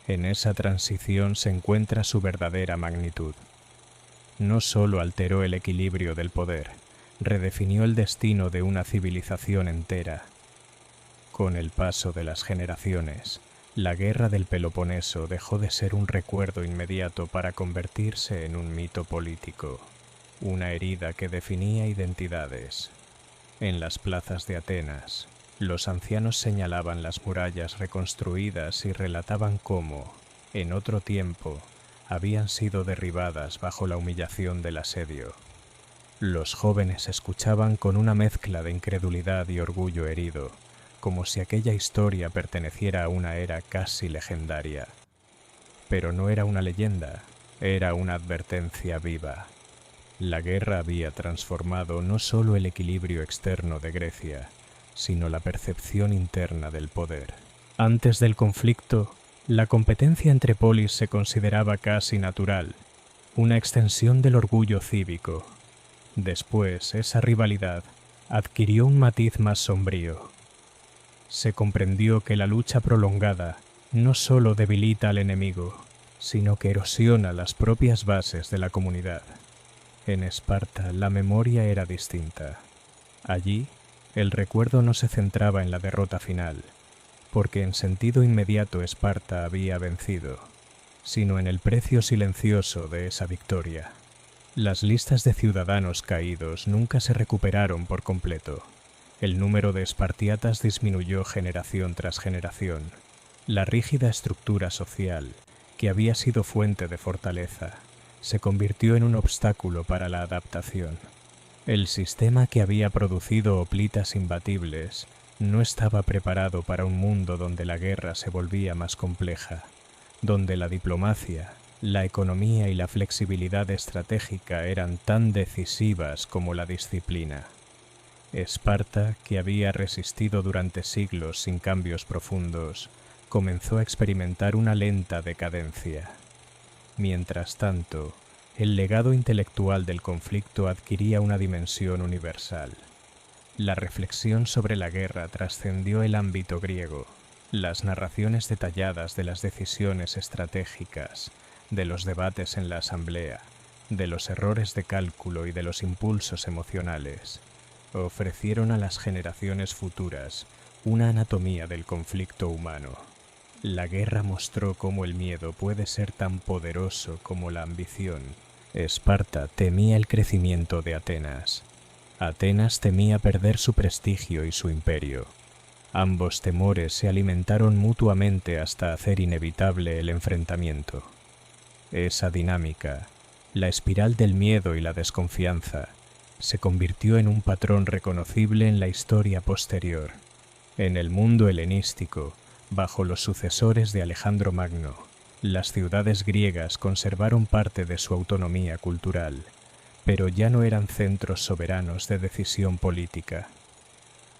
En esa transición se encuentra su verdadera magnitud. No solo alteró el equilibrio del poder, redefinió el destino de una civilización entera. Con el paso de las generaciones, la guerra del Peloponeso dejó de ser un recuerdo inmediato para convertirse en un mito político, una herida que definía identidades. En las plazas de Atenas, los ancianos señalaban las murallas reconstruidas y relataban cómo, en otro tiempo, habían sido derribadas bajo la humillación del asedio. Los jóvenes escuchaban con una mezcla de incredulidad y orgullo herido, como si aquella historia perteneciera a una era casi legendaria. Pero no era una leyenda, era una advertencia viva. La guerra había transformado no solo el equilibrio externo de Grecia, sino la percepción interna del poder. Antes del conflicto, la competencia entre polis se consideraba casi natural, una extensión del orgullo cívico. Después, esa rivalidad adquirió un matiz más sombrío. Se comprendió que la lucha prolongada no solo debilita al enemigo, sino que erosiona las propias bases de la comunidad. En Esparta, la memoria era distinta. Allí, el recuerdo no se centraba en la derrota final, porque en sentido inmediato Esparta había vencido, sino en el precio silencioso de esa victoria. Las listas de ciudadanos caídos nunca se recuperaron por completo. El número de espartiatas disminuyó generación tras generación. La rígida estructura social, que había sido fuente de fortaleza, se convirtió en un obstáculo para la adaptación. El sistema que había producido hoplitas imbatibles no estaba preparado para un mundo donde la guerra se volvía más compleja, donde la diplomacia, la economía y la flexibilidad estratégica eran tan decisivas como la disciplina. Esparta, que había resistido durante siglos sin cambios profundos, comenzó a experimentar una lenta decadencia. Mientras tanto, el legado intelectual del conflicto adquiría una dimensión universal. La reflexión sobre la guerra trascendió el ámbito griego. Las narraciones detalladas de las decisiones estratégicas, de los debates en la asamblea, de los errores de cálculo y de los impulsos emocionales, ofrecieron a las generaciones futuras una anatomía del conflicto humano. La guerra mostró cómo el miedo puede ser tan poderoso como la ambición. Esparta temía el crecimiento de Atenas. Atenas temía perder su prestigio y su imperio. Ambos temores se alimentaron mutuamente hasta hacer inevitable el enfrentamiento. Esa dinámica, la espiral del miedo y la desconfianza, se convirtió en un patrón reconocible en la historia posterior. En el mundo helenístico, bajo los sucesores de Alejandro Magno, Las ciudades griegas conservaron parte de su autonomía cultural, pero ya no eran centros soberanos de decisión política.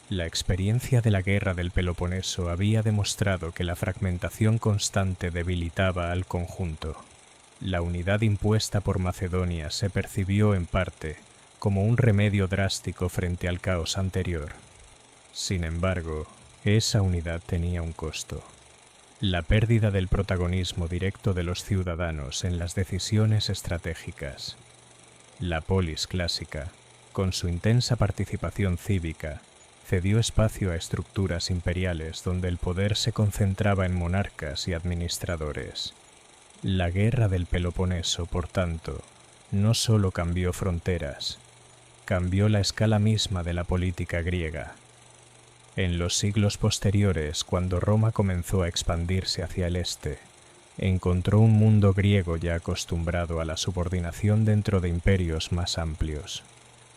La experiencia de la guerra del Peloponeso había demostrado que la fragmentación constante debilitaba al conjunto. La unidad impuesta por Macedonia se percibió en parte como un remedio drástico frente al caos anterior. Sin embargo, esa unidad tenía un costo: la pérdida del protagonismo directo de los ciudadanos en las decisiones estratégicas. La polis clásica, con su intensa participación cívica, cedió espacio a estructuras imperiales donde el poder se concentraba en monarcas y administradores. La guerra del Peloponeso, por tanto, no solo cambió fronteras, cambió la escala misma de la política griega. En los siglos posteriores, cuando Roma comenzó a expandirse hacia el este, encontró un mundo griego ya acostumbrado a la subordinación dentro de imperios más amplios.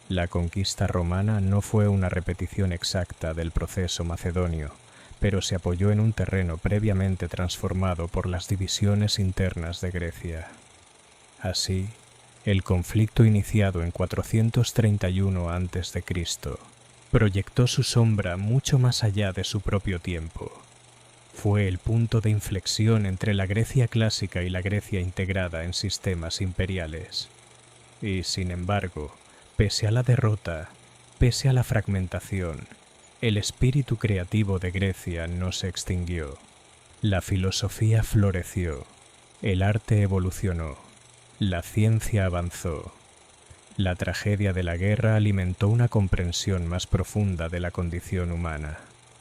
La conquista romana no fue una repetición exacta del proceso macedonio, pero se apoyó en un terreno previamente transformado por las divisiones internas de Grecia. Así, el conflicto iniciado en 431 a.C. proyectó su sombra mucho más allá de su propio tiempo. Fue el punto de inflexión entre la Grecia clásica y la Grecia integrada en sistemas imperiales. Y, sin embargo, pese a la derrota, pese a la fragmentación, el espíritu creativo de Grecia no se extinguió. La filosofía floreció, el arte evolucionó, la ciencia avanzó. La tragedia de la guerra alimentó una comprensión más profunda de la condición humana.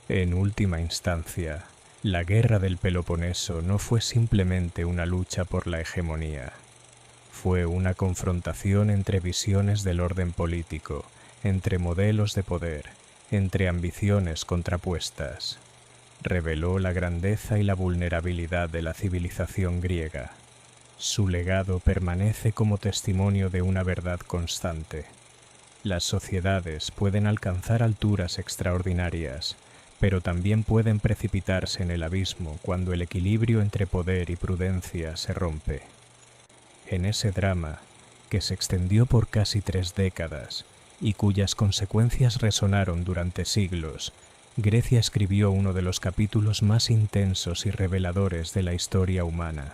En última instancia, la guerra del Peloponeso no fue simplemente una lucha por la hegemonía. Fue una confrontación entre visiones del orden político, entre modelos de poder, entre ambiciones contrapuestas. Reveló la grandeza y la vulnerabilidad de la civilización griega. Su legado permanece como testimonio de una verdad constante. Las sociedades pueden alcanzar alturas extraordinarias, pero también pueden precipitarse en el abismo cuando el equilibrio entre poder y prudencia se rompe. En ese drama, que se extendió por casi 3 décadas y cuyas consecuencias resonaron durante siglos, Grecia escribió uno de los capítulos más intensos y reveladores de la historia humana.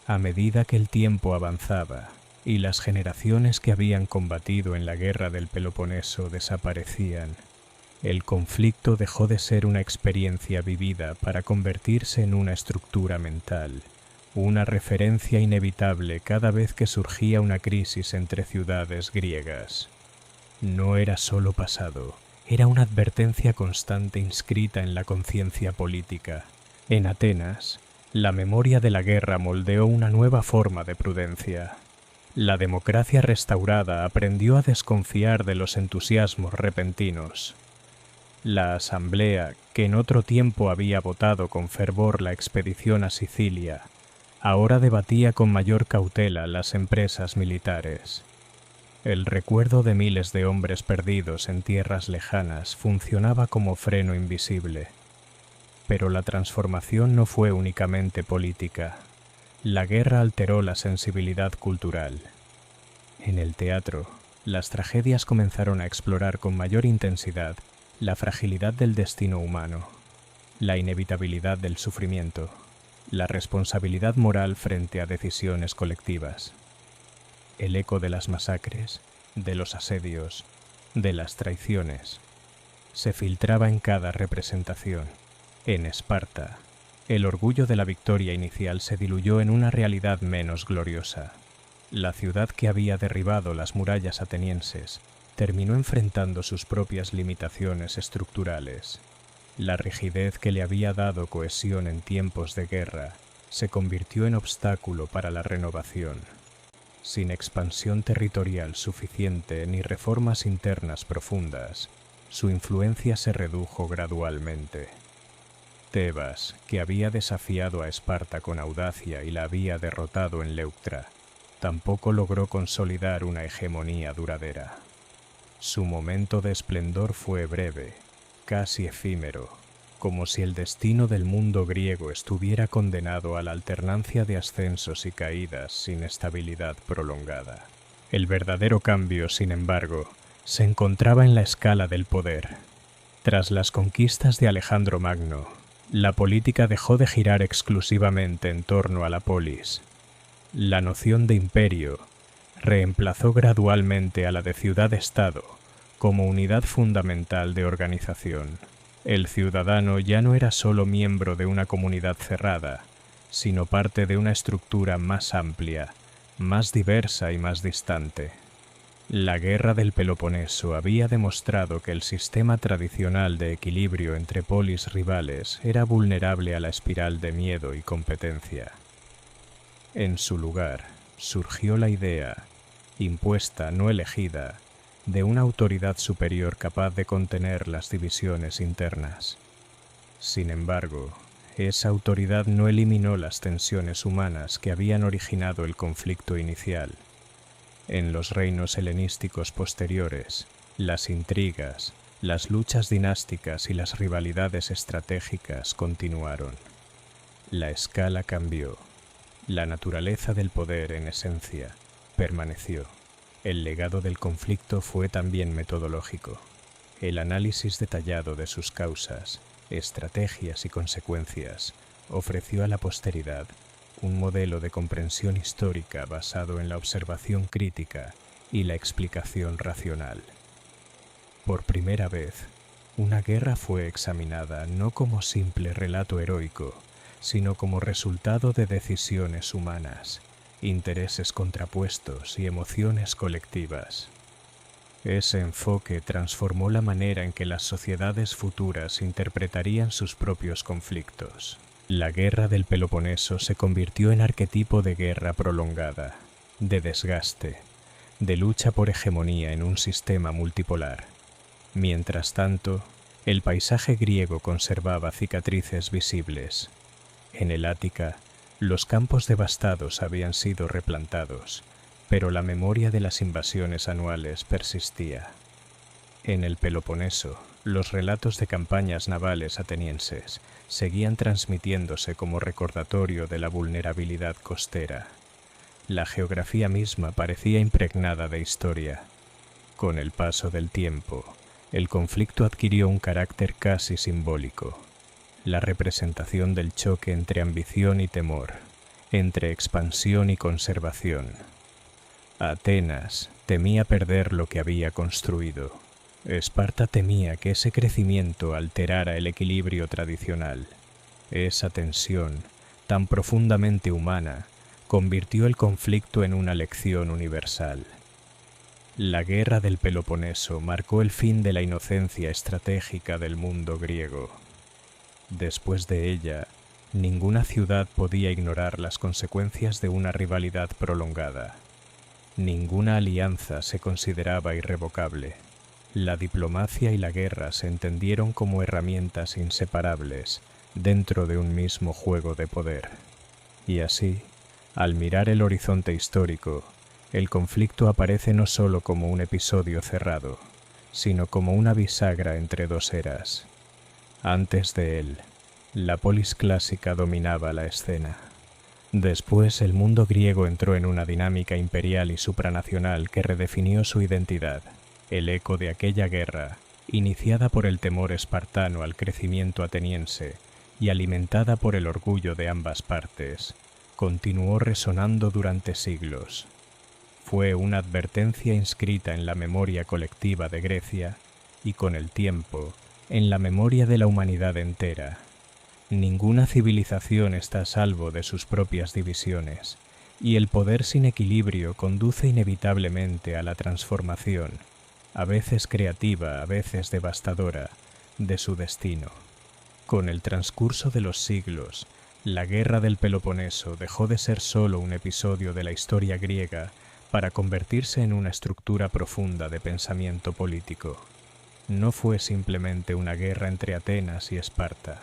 A medida que el tiempo avanzaba y las generaciones que habían combatido en la guerra del Peloponeso desaparecían, el conflicto dejó de ser una experiencia vivida para convertirse en una estructura mental, una referencia inevitable cada vez que surgía una crisis entre ciudades griegas. No era solo pasado, era una advertencia constante inscrita en la conciencia política. En Atenas, la memoria de la guerra moldeó una nueva forma de prudencia. La democracia restaurada aprendió a desconfiar de los entusiasmos repentinos. La asamblea, que en otro tiempo había votado con fervor la expedición a Sicilia, ahora debatía con mayor cautela las empresas militares. El recuerdo de miles de hombres perdidos en tierras lejanas funcionaba como freno invisible. Pero la transformación no fue únicamente política. La guerra alteró la sensibilidad cultural. En el teatro, las tragedias comenzaron a explorar con mayor intensidad la fragilidad del destino humano, la inevitabilidad del sufrimiento, la responsabilidad moral frente a decisiones colectivas. El eco de las masacres, de los asedios, de las traiciones, se filtraba en cada representación. En Esparta, el orgullo de la victoria inicial se diluyó en una realidad menos gloriosa. La ciudad que había derribado las murallas atenienses terminó enfrentando sus propias limitaciones estructurales. La rigidez que le había dado cohesión en tiempos de guerra se convirtió en obstáculo para la renovación. Sin expansión territorial suficiente ni reformas internas profundas, su influencia se redujo gradualmente. Tebas, que había desafiado a Esparta con audacia y la había derrotado en Leuctra, tampoco logró consolidar una hegemonía duradera. Su momento de esplendor fue breve, casi efímero. como si el destino del mundo griego estuviera condenado a la alternancia de ascensos y caídas sin estabilidad prolongada. El verdadero cambio, sin embargo, se encontraba en la escala del poder. Tras las conquistas de Alejandro Magno, la política dejó de girar exclusivamente en torno a la polis. La noción de imperio reemplazó gradualmente a la de ciudad-estado como unidad fundamental de organización. El ciudadano ya no era solo miembro de una comunidad cerrada, sino parte de una estructura más amplia, más diversa y más distante. La guerra del Peloponeso había demostrado que el sistema tradicional de equilibrio entre polis rivales era vulnerable a la espiral de miedo y competencia. En su lugar, surgió la idea, impuesta, no elegida, de una autoridad superior capaz de contener las divisiones internas. Sin embargo, esa autoridad no eliminó las tensiones humanas que habían originado el conflicto inicial. En los reinos helenísticos posteriores, las intrigas, las luchas dinásticas y las rivalidades estratégicas continuaron. La escala cambió. La naturaleza del poder, en esencia, permaneció. El legado del conflicto fue también metodológico. El análisis detallado de sus causas, estrategias y consecuencias ofreció a la posteridad un modelo de comprensión histórica basado en la observación crítica y la explicación racional. Por primera vez, una guerra fue examinada no como simple relato heroico, sino como resultado de decisiones humanas, intereses contrapuestos y emociones colectivas. Ese enfoque transformó la manera en que las sociedades futuras interpretarían sus propios conflictos. La guerra del Peloponeso se convirtió en arquetipo de guerra prolongada, de desgaste, de lucha por hegemonía en un sistema multipolar. Mientras tanto, el paisaje griego conservaba cicatrices visibles. En el Ática, los campos devastados habían sido replantados, pero la memoria de las invasiones anuales persistía. En el Peloponeso, los relatos de campañas navales atenienses seguían transmitiéndose como recordatorio de la vulnerabilidad costera. La geografía misma parecía impregnada de historia. Con el paso del tiempo, el conflicto adquirió un carácter casi simbólico. La representación del choque entre ambición y temor, entre expansión y conservación. Atenas temía perder lo que había construido. Esparta temía que ese crecimiento alterara el equilibrio tradicional. Esa tensión, tan profundamente humana, convirtió el conflicto en una lección universal. La guerra del Peloponeso marcó el fin de la inocencia estratégica del mundo griego. Después de ella, ninguna ciudad podía ignorar las consecuencias de una rivalidad prolongada. Ninguna alianza se consideraba irrevocable. La diplomacia y la guerra se entendieron como herramientas inseparables dentro de un mismo juego de poder. Y así, al mirar el horizonte histórico, el conflicto aparece no solo como un episodio cerrado, sino como una bisagra entre dos eras. Antes de él, la polis clásica dominaba la escena. Después, el mundo griego entró en una dinámica imperial y supranacional que redefinió su identidad. El eco de aquella guerra, iniciada por el temor espartano al crecimiento ateniense y alimentada por el orgullo de ambas partes, continuó resonando durante siglos. Fue una advertencia inscrita en la memoria colectiva de Grecia y, con el tiempo, en la memoria de la humanidad entera. Ninguna civilización está a salvo de sus propias divisiones, y el poder sin equilibrio conduce inevitablemente a la transformación, a veces creativa, a veces devastadora, de su destino. Con el transcurso de los siglos, la guerra del Peloponeso dejó de ser solo un episodio de la historia griega para convertirse en una estructura profunda de pensamiento político. No fue simplemente una guerra entre Atenas y Esparta.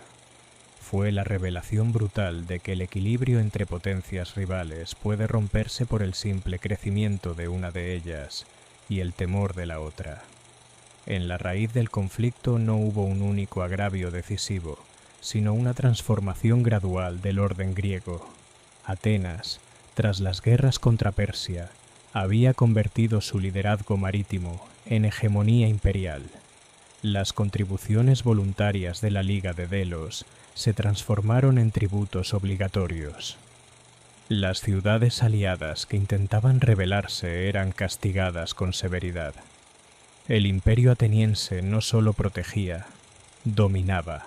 Fue la revelación brutal de que el equilibrio entre potencias rivales puede romperse por el simple crecimiento de una de ellas y el temor de la otra. En la raíz del conflicto no hubo un único agravio decisivo, sino una transformación gradual del orden griego. Atenas, tras las guerras contra Persia, había convertido su liderazgo marítimo en hegemonía imperial. Las contribuciones voluntarias de la Liga de Delos se transformaron en tributos obligatorios. Las ciudades aliadas que intentaban rebelarse eran castigadas con severidad. El imperio ateniense no solo protegía, dominaba.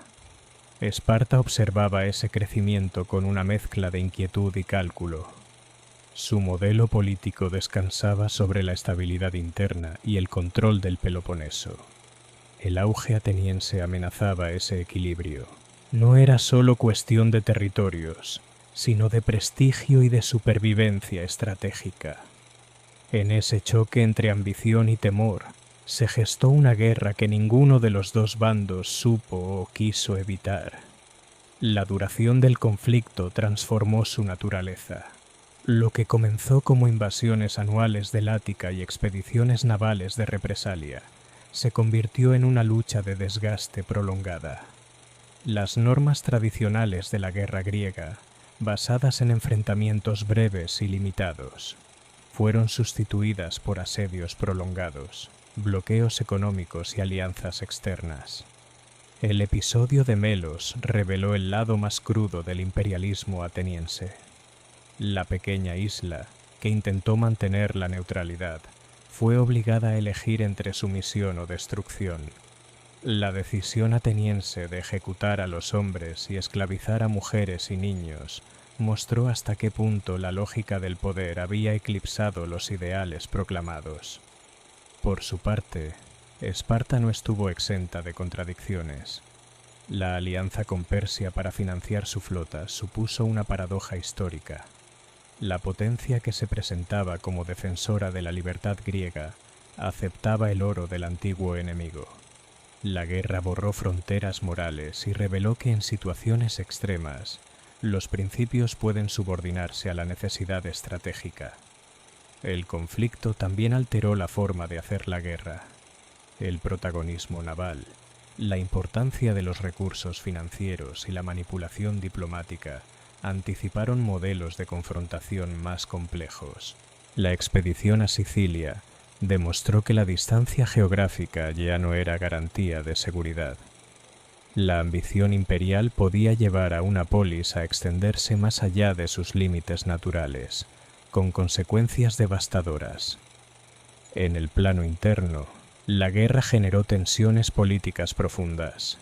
Esparta observaba ese crecimiento con una mezcla de inquietud y cálculo. Su modelo político descansaba sobre la estabilidad interna y el control del Peloponeso. El auge ateniense amenazaba ese equilibrio. No era solo cuestión de territorios, sino de prestigio y de supervivencia estratégica. En ese choque entre ambición y temor, se gestó una guerra que ninguno de los dos bandos supo o quiso evitar. La duración del conflicto transformó su naturaleza. Lo que comenzó como invasiones anuales del Ática y expediciones navales de represalia, se convirtió en una lucha de desgaste prolongada. Las normas tradicionales de la guerra griega, basadas en enfrentamientos breves y limitados, fueron sustituidas por asedios prolongados, bloqueos económicos y alianzas externas. El episodio de Melos reveló el lado más crudo del imperialismo ateniense. La pequeña isla, que intentó mantener la neutralidad, fue obligada a elegir entre sumisión o destrucción. La decisión ateniense de ejecutar a los hombres y esclavizar a mujeres y niños mostró hasta qué punto la lógica del poder había eclipsado los ideales proclamados. Por su parte, Esparta no estuvo exenta de contradicciones. La alianza con Persia para financiar su flota supuso una paradoja histórica. La potencia que se presentaba como defensora de la libertad griega aceptaba el oro del antiguo enemigo. La guerra borró fronteras morales y reveló que en situaciones extremas, los principios pueden subordinarse a la necesidad estratégica. El conflicto también alteró la forma de hacer la guerra. El protagonismo naval, la importancia de los recursos financieros y la manipulación diplomática anticiparon modelos de confrontación más complejos. La expedición a Sicilia demostró que la distancia geográfica ya no era garantía de seguridad. La ambición imperial podía llevar a una polis a extenderse más allá de sus límites naturales, con consecuencias devastadoras. En el plano interno, la guerra generó tensiones políticas profundas.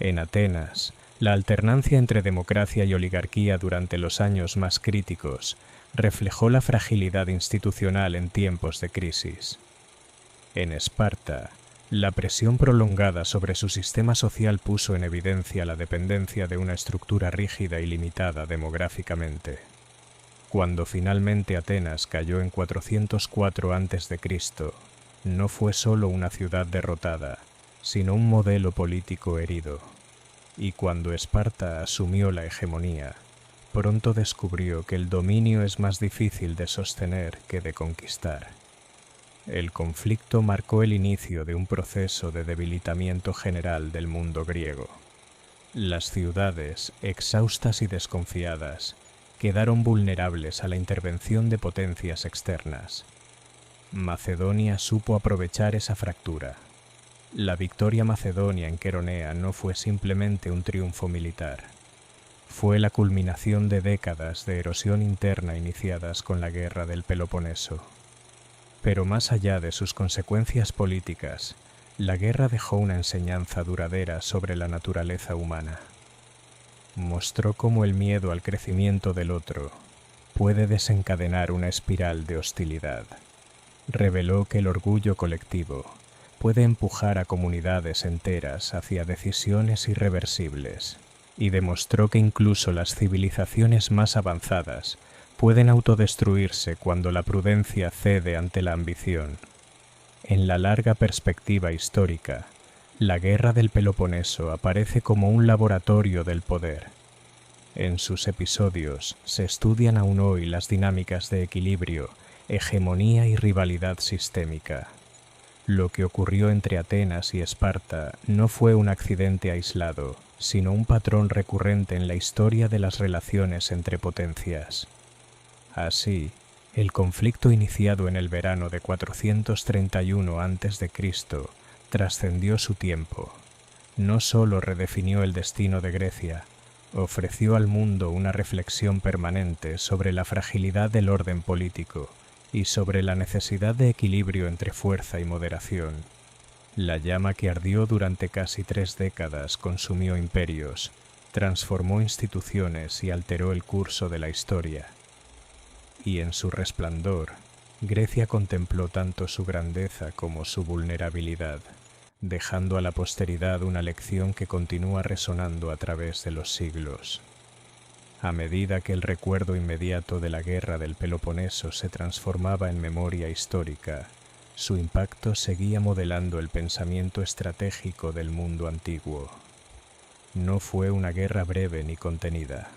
En Atenas, la alternancia entre democracia y oligarquía durante los años más críticos reflejó la fragilidad institucional en tiempos de crisis. En Esparta, la presión prolongada sobre su sistema social puso en evidencia la dependencia de una estructura rígida y limitada demográficamente. Cuando finalmente Atenas cayó en 404 a.C., no fue solo una ciudad derrotada, sino un modelo político herido. Y cuando Esparta asumió la hegemonía, pronto descubrió que el dominio es más difícil de sostener que de conquistar. El conflicto marcó el inicio de un proceso de debilitamiento general del mundo griego. Las ciudades, exhaustas y desconfiadas, quedaron vulnerables a la intervención de potencias externas. Macedonia supo aprovechar esa fractura. La victoria macedonia en Queronea no fue simplemente un triunfo militar. Fue la culminación de décadas de erosión interna iniciadas con la guerra del Peloponeso. Pero más allá de sus consecuencias políticas, la guerra dejó una enseñanza duradera sobre la naturaleza humana. Mostró cómo el miedo al crecimiento del otro puede desencadenar una espiral de hostilidad. Reveló que el orgullo colectivo puede empujar a comunidades enteras hacia decisiones irreversibles, y demostró que incluso las civilizaciones más avanzadas pueden autodestruirse cuando la prudencia cede ante la ambición. En la larga perspectiva histórica, la guerra del Peloponeso aparece como un laboratorio del poder. En sus episodios se estudian aún hoy las dinámicas de equilibrio, hegemonía y rivalidad sistémica. Lo que ocurrió entre Atenas y Esparta no fue un accidente aislado, sino un patrón recurrente en la historia de las relaciones entre potencias. Así, el conflicto iniciado en el verano de 431 a.C. trascendió su tiempo. No solo redefinió el destino de Grecia, ofreció al mundo una reflexión permanente sobre la fragilidad del orden político y sobre la necesidad de equilibrio entre fuerza y moderación. La llama que ardió durante casi 3 décadas consumió imperios, transformó instituciones y alteró el curso de la historia. Y en su resplandor, Grecia contempló tanto su grandeza como su vulnerabilidad, dejando a la posteridad una lección que continúa resonando a través de los siglos. A medida que el recuerdo inmediato de la guerra del Peloponeso se transformaba en memoria histórica, su impacto seguía modelando el pensamiento estratégico del mundo antiguo. No fue una guerra breve ni contenida.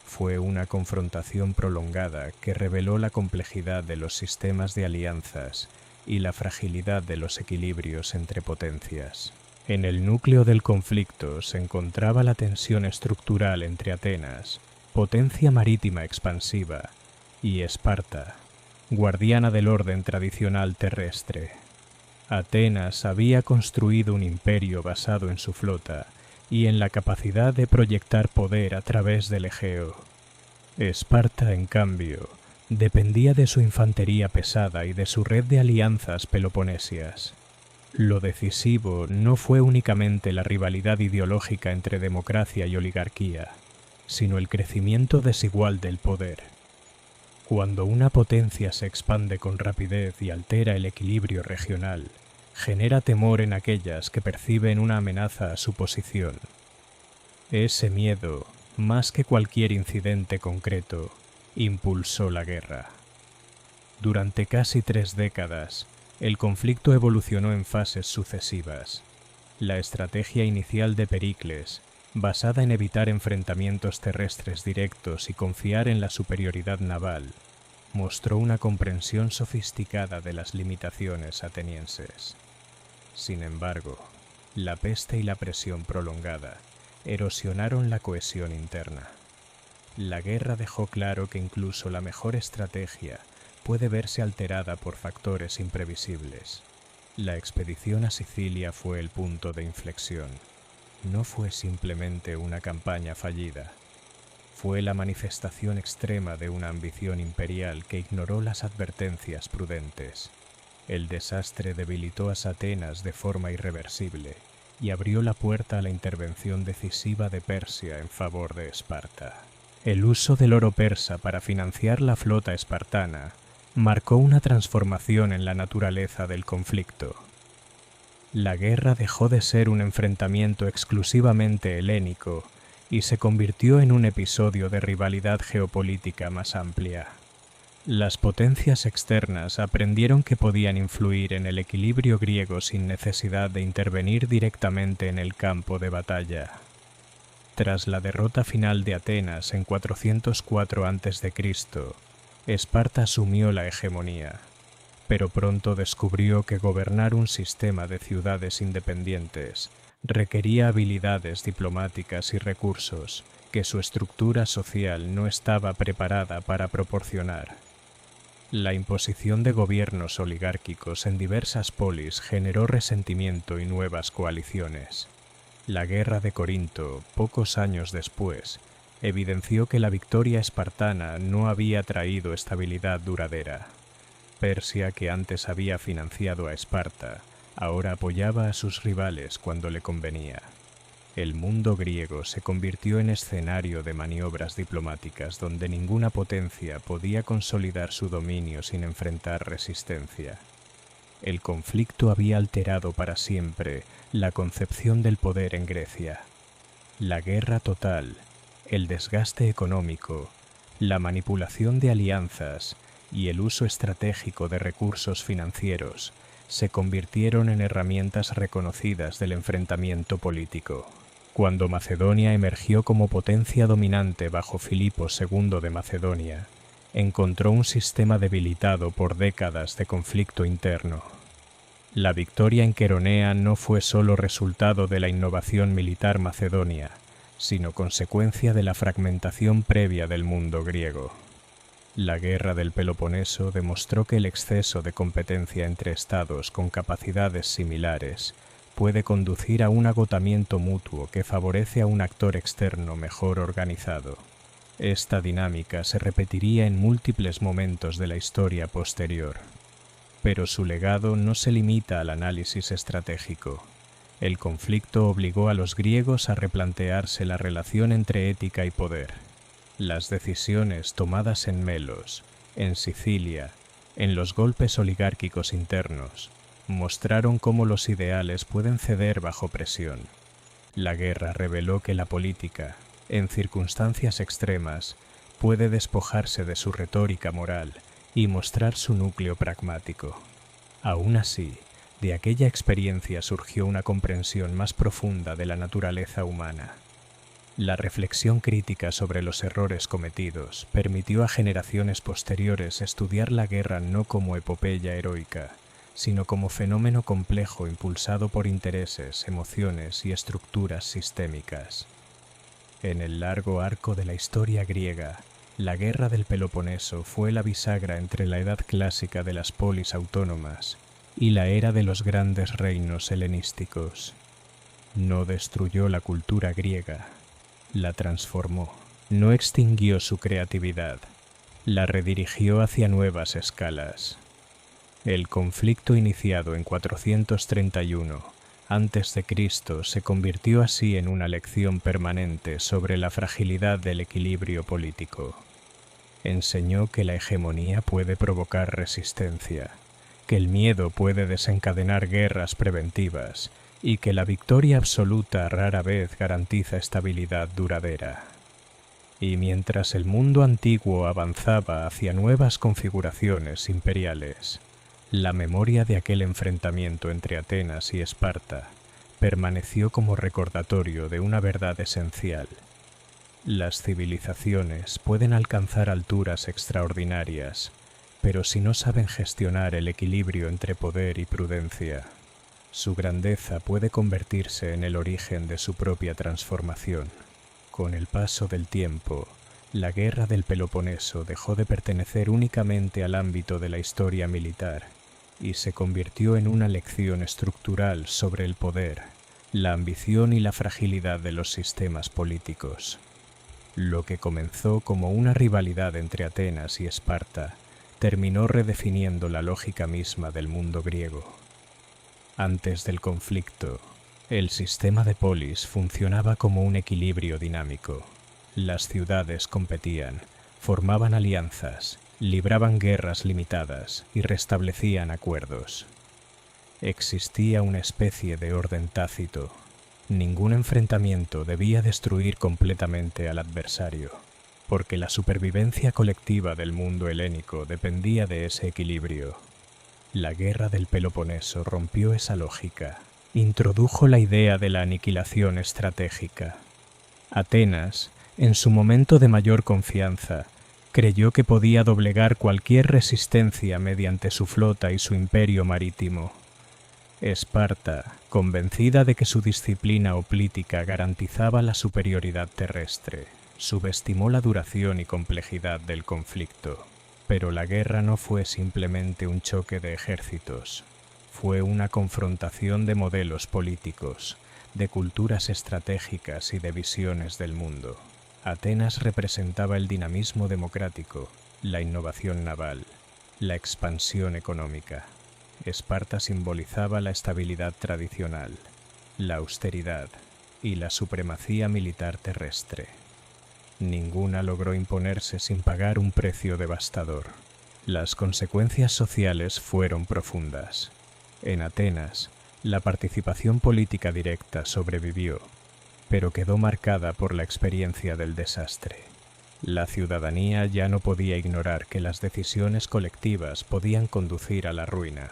Fue una confrontación prolongada que reveló la complejidad de los sistemas de alianzas y la fragilidad de los equilibrios entre potencias. En el núcleo del conflicto se encontraba la tensión estructural entre Atenas, potencia marítima expansiva, y Esparta, guardiana del orden tradicional terrestre. Atenas había construido un imperio basado en su flota y en la capacidad de proyectar poder a través del Egeo. Esparta, en cambio, dependía de su infantería pesada y de su red de alianzas peloponesias. Lo decisivo no fue únicamente la rivalidad ideológica entre democracia y oligarquía, sino el crecimiento desigual del poder. Cuando una potencia se expande con rapidez y altera el equilibrio regional, genera temor en aquellas que perciben una amenaza a su posición. Ese miedo, más que cualquier incidente concreto, impulsó la guerra. Durante casi 3 décadas, el conflicto evolucionó en fases sucesivas. La estrategia inicial de Pericles, basada en evitar enfrentamientos terrestres directos y confiar en la superioridad naval, mostró una comprensión sofisticada de las limitaciones atenienses. Sin embargo, la peste y la presión prolongada erosionaron la cohesión interna. La guerra dejó claro que incluso la mejor estrategia puede verse alterada por factores imprevisibles. La expedición a Sicilia fue el punto de inflexión. No fue simplemente una campaña fallida. Fue la manifestación extrema de una ambición imperial que ignoró las advertencias prudentes. El desastre debilitó a Atenas de forma irreversible y abrió la puerta a la intervención decisiva de Persia en favor de Esparta. El uso del oro persa para financiar la flota espartana marcó una transformación en la naturaleza del conflicto. La guerra dejó de ser un enfrentamiento exclusivamente helénico y se convirtió en un episodio de rivalidad geopolítica más amplia. Las potencias externas aprendieron que podían influir en el equilibrio griego sin necesidad de intervenir directamente en el campo de batalla. Tras la derrota final de Atenas en 404 a.C., Esparta asumió la hegemonía, pero pronto descubrió que gobernar un sistema de ciudades independientes requería habilidades diplomáticas y recursos que su estructura social no estaba preparada para proporcionar. La imposición de gobiernos oligárquicos en diversas polis generó resentimiento y nuevas coaliciones. La guerra de Corinto, pocos años después, evidenció que la victoria espartana no había traído estabilidad duradera. Persia, que antes había financiado a Esparta, ahora apoyaba a sus rivales cuando le convenía. El mundo griego se convirtió en escenario de maniobras diplomáticas donde ninguna potencia podía consolidar su dominio sin enfrentar resistencia. El conflicto había alterado para siempre la concepción del poder en Grecia. La guerra total, el desgaste económico, la manipulación de alianzas y el uso estratégico de recursos financieros se convirtieron en herramientas reconocidas del enfrentamiento político. Cuando Macedonia emergió como potencia dominante bajo Filipo II de Macedonia, encontró un sistema debilitado por décadas de conflicto interno. La victoria en Queronea no fue solo resultado de la innovación militar macedonia, sino consecuencia de la fragmentación previa del mundo griego. La guerra del Peloponeso demostró que el exceso de competencia entre estados con capacidades similares puede conducir a un agotamiento mutuo que favorece a un actor externo mejor organizado. Esta dinámica se repetiría en múltiples momentos de la historia posterior. Pero su legado no se limita al análisis estratégico. El conflicto obligó a los griegos a replantearse la relación entre ética y poder. Las decisiones tomadas en Melos, en Sicilia, en los golpes oligárquicos internos, mostraron cómo los ideales pueden ceder bajo presión. La guerra reveló que la política, en circunstancias extremas, puede despojarse de su retórica moral y mostrar su núcleo pragmático. Aún así, de aquella experiencia surgió una comprensión más profunda de la naturaleza humana. La reflexión crítica sobre los errores cometidos permitió a generaciones posteriores estudiar la guerra no como epopeya heroica, sino como fenómeno complejo impulsado por intereses, emociones y estructuras sistémicas. En el largo arco de la historia griega, la guerra del Peloponeso fue la bisagra entre la edad clásica de las polis autónomas y la era de los grandes reinos helenísticos. No destruyó la cultura griega, la transformó, no extinguió su creatividad, la redirigió hacia nuevas escalas. El conflicto iniciado en 431 a.C. se convirtió así en una lección permanente sobre la fragilidad del equilibrio político. Enseñó que la hegemonía puede provocar resistencia, que el miedo puede desencadenar guerras preventivas y que la victoria absoluta rara vez garantiza estabilidad duradera. Y mientras el mundo antiguo avanzaba hacia nuevas configuraciones imperiales, la memoria de aquel enfrentamiento entre Atenas y Esparta permaneció como recordatorio de una verdad esencial. Las civilizaciones pueden alcanzar alturas extraordinarias, pero si no saben gestionar el equilibrio entre poder y prudencia, su grandeza puede convertirse en el origen de su propia transformación. Con el paso del tiempo, la guerra del Peloponeso dejó de pertenecer únicamente al ámbito de la historia militar y se convirtió en una lección estructural sobre el poder, la ambición y la fragilidad de los sistemas políticos. Lo que comenzó como una rivalidad entre Atenas y Esparta terminó redefiniendo la lógica misma del mundo griego. Antes del conflicto, el sistema de polis funcionaba como un equilibrio dinámico. Las ciudades competían, formaban alianzas, libraban guerras limitadas y restablecían acuerdos. Existía una especie de orden tácito. Ningún enfrentamiento debía destruir completamente al adversario, porque la supervivencia colectiva del mundo helénico dependía de ese equilibrio. La guerra del Peloponeso rompió esa lógica, introdujo la idea de la aniquilación estratégica. Atenas, en su momento de mayor confianza, creyó que podía doblegar cualquier resistencia mediante su flota y su imperio marítimo. Esparta, convencida de que su disciplina hoplítica garantizaba la superioridad terrestre, subestimó la duración y complejidad del conflicto. Pero la guerra no fue simplemente un choque de ejércitos, fue una confrontación de modelos políticos, de culturas estratégicas y de visiones del mundo. Atenas representaba el dinamismo democrático, la innovación naval, la expansión económica. Esparta simbolizaba la estabilidad tradicional, la austeridad y la supremacía militar terrestre. Ninguna logró imponerse sin pagar un precio devastador. Las consecuencias sociales fueron profundas. En Atenas, la participación política directa sobrevivió, pero quedó marcada por la experiencia del desastre. La ciudadanía ya no podía ignorar que las decisiones colectivas podían conducir a la ruina.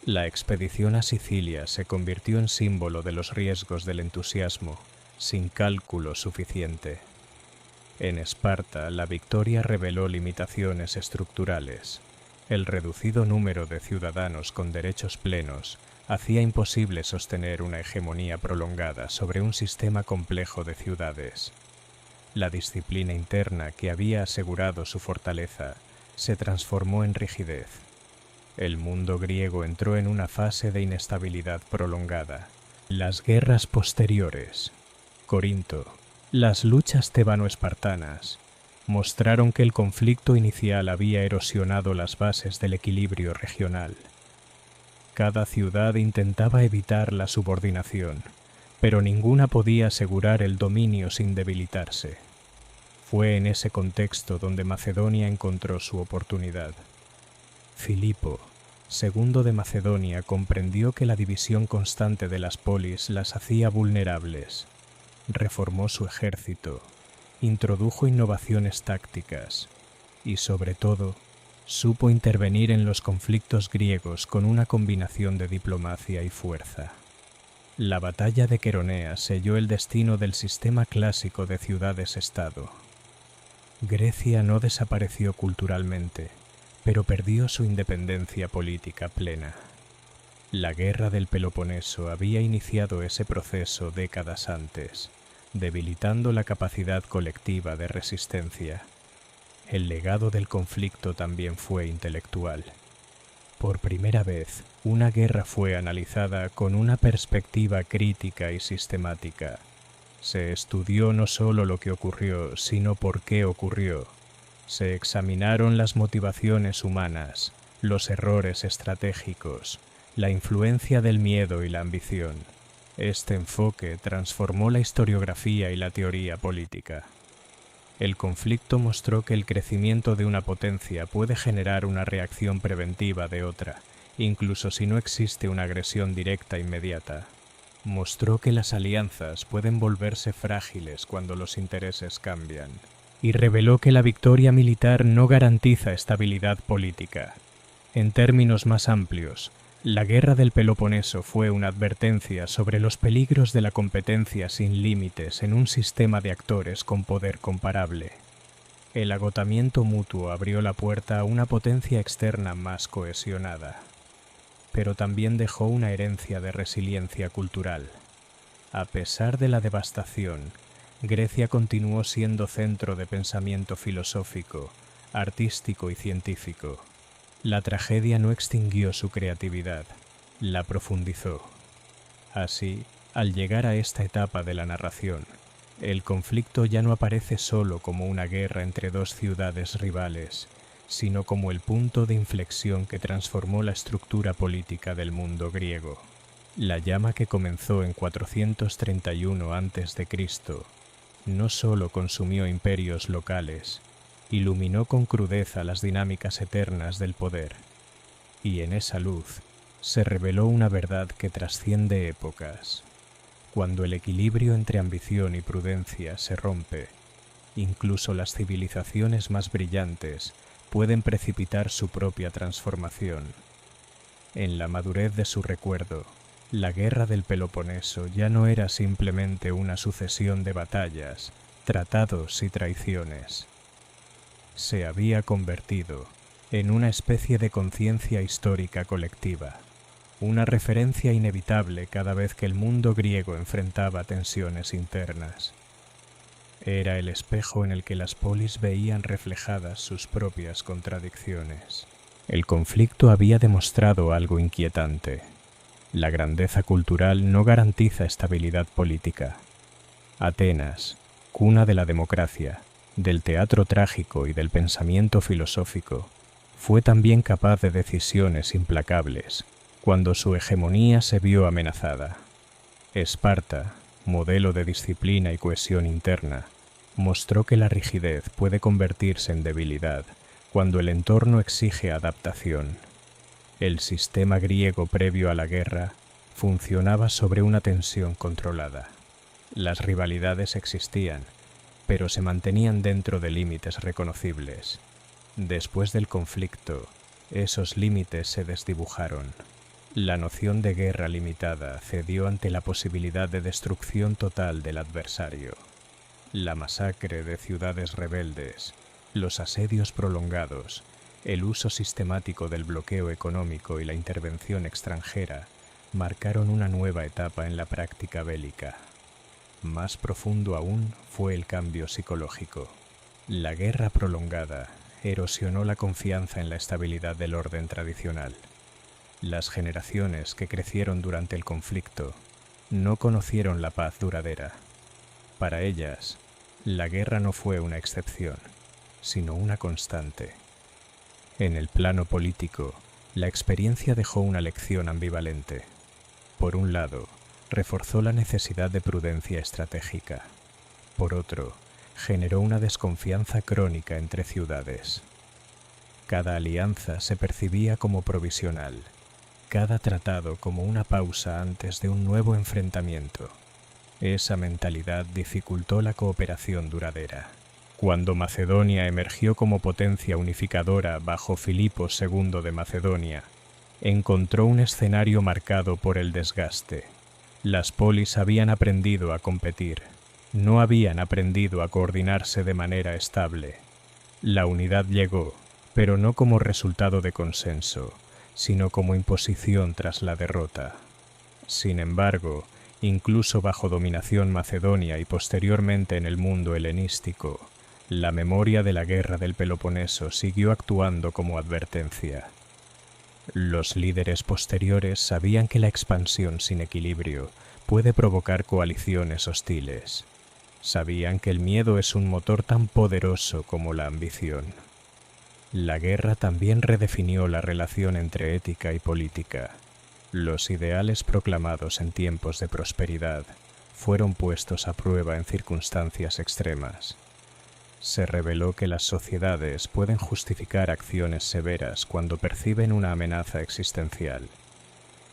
La expedición a Sicilia se convirtió en símbolo de los riesgos del entusiasmo, sin cálculo suficiente. En Esparta, la victoria reveló limitaciones estructurales, El reducido número de ciudadanos con derechos plenos hacía imposible sostener una hegemonía prolongada sobre un sistema complejo de ciudades. La disciplina interna que había asegurado su fortaleza se transformó en rigidez. El mundo griego entró en una fase de inestabilidad prolongada. Las guerras posteriores, Corinto, las luchas tebano-espartanas, mostraron que el conflicto inicial había erosionado las bases del equilibrio regional. Cada ciudad intentaba evitar la subordinación, pero ninguna podía asegurar el dominio sin debilitarse. Fue en ese contexto donde Macedonia encontró su oportunidad. Filipo, segundo de Macedonia, comprendió que la división constante de las polis las hacía vulnerables. Reformó su ejército, introdujo innovaciones tácticas y, sobre todo, supo intervenir en los conflictos griegos con una combinación de diplomacia y fuerza. La batalla de Queronea selló el destino del sistema clásico de ciudades-estado. Grecia no desapareció culturalmente, pero perdió su independencia política plena. La guerra del Peloponeso había iniciado ese proceso décadas antes, debilitando la capacidad colectiva de resistencia. El legado del conflicto también fue intelectual. Por primera vez, una guerra fue analizada con una perspectiva crítica y sistemática. Se estudió no solo lo que ocurrió, sino por qué ocurrió. Se examinaron las motivaciones humanas, los errores estratégicos, la influencia del miedo y la ambición. Este enfoque transformó la historiografía y la teoría política. El conflicto mostró que el crecimiento de una potencia puede generar una reacción preventiva de otra, incluso si no existe una agresión directa inmediata. Mostró que las alianzas pueden volverse frágiles cuando los intereses cambian, y reveló que la victoria militar no garantiza estabilidad política. En términos más amplios, la guerra del Peloponeso fue una advertencia sobre los peligros de la competencia sin límites en un sistema de actores con poder comparable. El agotamiento mutuo abrió la puerta a una potencia externa más cohesionada, pero también dejó una herencia de resiliencia cultural. A pesar de la devastación, Grecia continuó siendo centro de pensamiento filosófico, artístico y científico. La tragedia no extinguió su creatividad, la profundizó. Así, al llegar a esta etapa de la narración, el conflicto ya no aparece solo como una guerra entre dos ciudades rivales, sino como el punto de inflexión que transformó la estructura política del mundo griego. La llama que comenzó en 431 a.C. no solo consumió imperios locales, iluminó con crudeza las dinámicas eternas del poder, y en esa luz se reveló una verdad que trasciende épocas. Cuando el equilibrio entre ambición y prudencia se rompe, incluso las civilizaciones más brillantes pueden precipitar su propia transformación. En la madurez de su recuerdo, la guerra del Peloponeso ya no era simplemente una sucesión de batallas, tratados y traiciones. Se había convertido en una especie de conciencia histórica colectiva, una referencia inevitable cada vez que el mundo griego enfrentaba tensiones internas. Era el espejo en el que las polis veían reflejadas sus propias contradicciones. El conflicto había demostrado algo inquietante. La grandeza cultural no garantiza estabilidad política. Atenas, cuna de la democracia, del teatro trágico y del pensamiento filosófico, fue también capaz de decisiones implacables cuando su hegemonía se vio amenazada. Esparta, modelo de disciplina y cohesión interna, mostró que la rigidez puede convertirse en debilidad cuando el entorno exige adaptación. El sistema griego previo a la guerra funcionaba sobre una tensión controlada. Las rivalidades existían, pero se mantenían dentro de límites reconocibles. Después del conflicto, esos límites se desdibujaron. La noción de guerra limitada cedió ante la posibilidad de destrucción total del adversario. La masacre de ciudades rebeldes, los asedios prolongados El uso sistemático del bloqueo económico y la intervención extranjera marcaron una nueva etapa en la práctica bélica. Más profundo aún fue el cambio psicológico. La guerra prolongada erosionó la confianza en la estabilidad del orden tradicional. Las generaciones que crecieron durante el conflicto no conocieron la paz duradera. Para ellas, la guerra no fue una excepción, sino una constante. En el plano político, la experiencia dejó una lección ambivalente. Por un lado, reforzó la necesidad de prudencia estratégica. Por otro, generó una desconfianza crónica entre ciudades. Cada alianza se percibía como provisional, cada tratado como una pausa antes de un nuevo enfrentamiento. Esa mentalidad dificultó la cooperación duradera. Cuando Macedonia emergió como potencia unificadora bajo Filipo II de Macedonia, encontró un escenario marcado por el desgaste. Las polis habían aprendido a competir, no habían aprendido a coordinarse de manera estable. La unidad llegó, pero no como resultado de consenso, sino como imposición tras la derrota. Sin embargo, incluso bajo dominación macedonia y posteriormente en el mundo helenístico, la memoria de la guerra del Peloponeso siguió actuando como advertencia. Los líderes posteriores sabían que la expansión sin equilibrio puede provocar coaliciones hostiles. Sabían que el miedo es un motor tan poderoso como la ambición. La guerra también redefinió la relación entre ética y política. Los ideales proclamados en tiempos de prosperidad fueron puestos a prueba en circunstancias extremas. Se reveló que las sociedades pueden justificar acciones severas cuando perciben una amenaza existencial.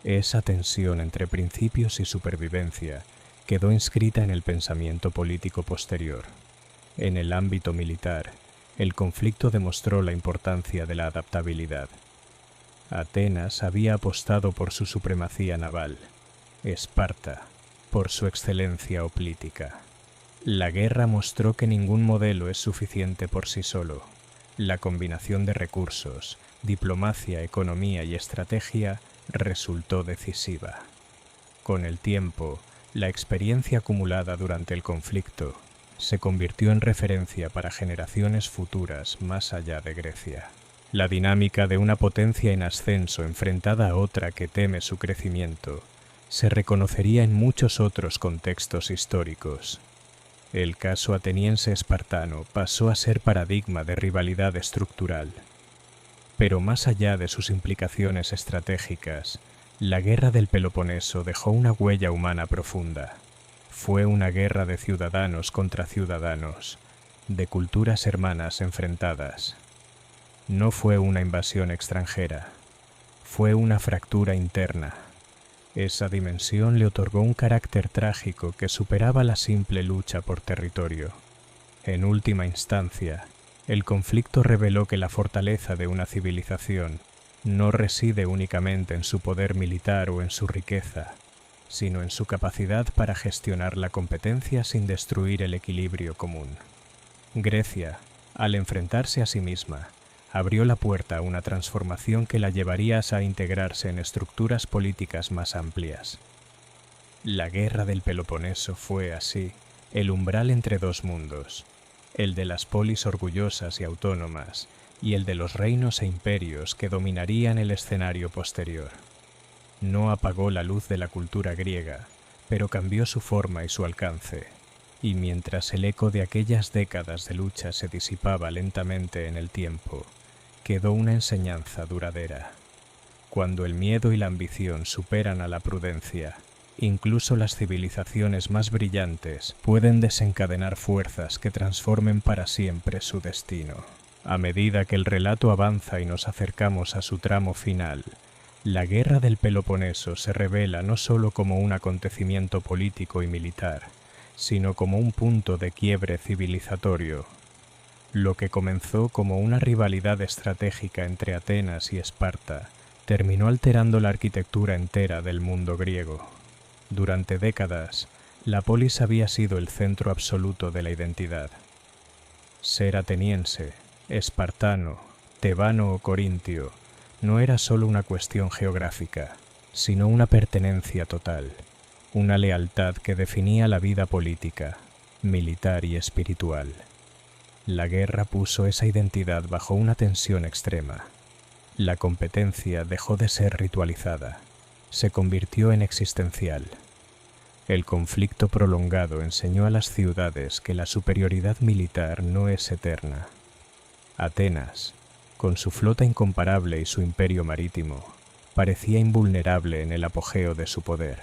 Esa tensión entre principios y supervivencia quedó inscrita en el pensamiento político posterior. En el ámbito militar, el conflicto demostró la importancia de la adaptabilidad. Atenas había apostado por su supremacía naval, Esparta por su excelencia hoplítica. La guerra mostró que ningún modelo es suficiente por sí solo. La combinación de recursos, diplomacia, economía y estrategia resultó decisiva. Con el tiempo, la experiencia acumulada durante el conflicto se convirtió en referencia para generaciones futuras más allá de Grecia. La dinámica de una potencia en ascenso enfrentada a otra que teme su crecimiento se reconocería en muchos otros contextos históricos. El caso ateniense espartano pasó a ser paradigma de rivalidad estructural. Pero más allá de sus implicaciones estratégicas, la guerra del Peloponeso dejó una huella humana profunda. Fue una guerra de ciudadanos contra ciudadanos, de culturas hermanas enfrentadas. No fue una invasión extranjera, fue una fractura interna. Esa dimensión le otorgó un carácter trágico que superaba la simple lucha por territorio. En última instancia, el conflicto reveló que la fortaleza de una civilización no reside únicamente en su poder militar o en su riqueza, sino en su capacidad para gestionar la competencia sin destruir el equilibrio común. Grecia, al enfrentarse a sí misma, abrió la puerta a una transformación que la llevaría a integrarse en estructuras políticas más amplias. La guerra del Peloponeso fue, así, el umbral entre dos mundos, el de las polis orgullosas y autónomas y el de los reinos e imperios que dominarían el escenario posterior. No apagó la luz de la cultura griega, pero cambió su forma y su alcance, y mientras el eco de aquellas décadas de lucha se disipaba lentamente en el tiempo, quedó una enseñanza duradera. Cuando el miedo y la ambición superan a la prudencia, incluso las civilizaciones más brillantes pueden desencadenar fuerzas que transformen para siempre su destino. A medida que el relato avanza y nos acercamos a su tramo final, la guerra del Peloponeso se revela no solo como un acontecimiento político y militar, sino como un punto de quiebre civilizatorio. Lo que comenzó como una rivalidad estratégica entre Atenas y Esparta terminó alterando la arquitectura entera del mundo griego. Durante décadas, la polis había sido el centro absoluto de la identidad. Ser ateniense, espartano, tebano o corintio, no era solo una cuestión geográfica, sino una pertenencia total, una lealtad que definía la vida política, militar y espiritual. La guerra puso esa identidad bajo una tensión extrema. La competencia dejó de ser ritualizada, se convirtió en existencial. El conflicto prolongado enseñó a las ciudades que la superioridad militar no es eterna. Atenas, con su flota incomparable y su imperio marítimo, parecía invulnerable en el apogeo de su poder.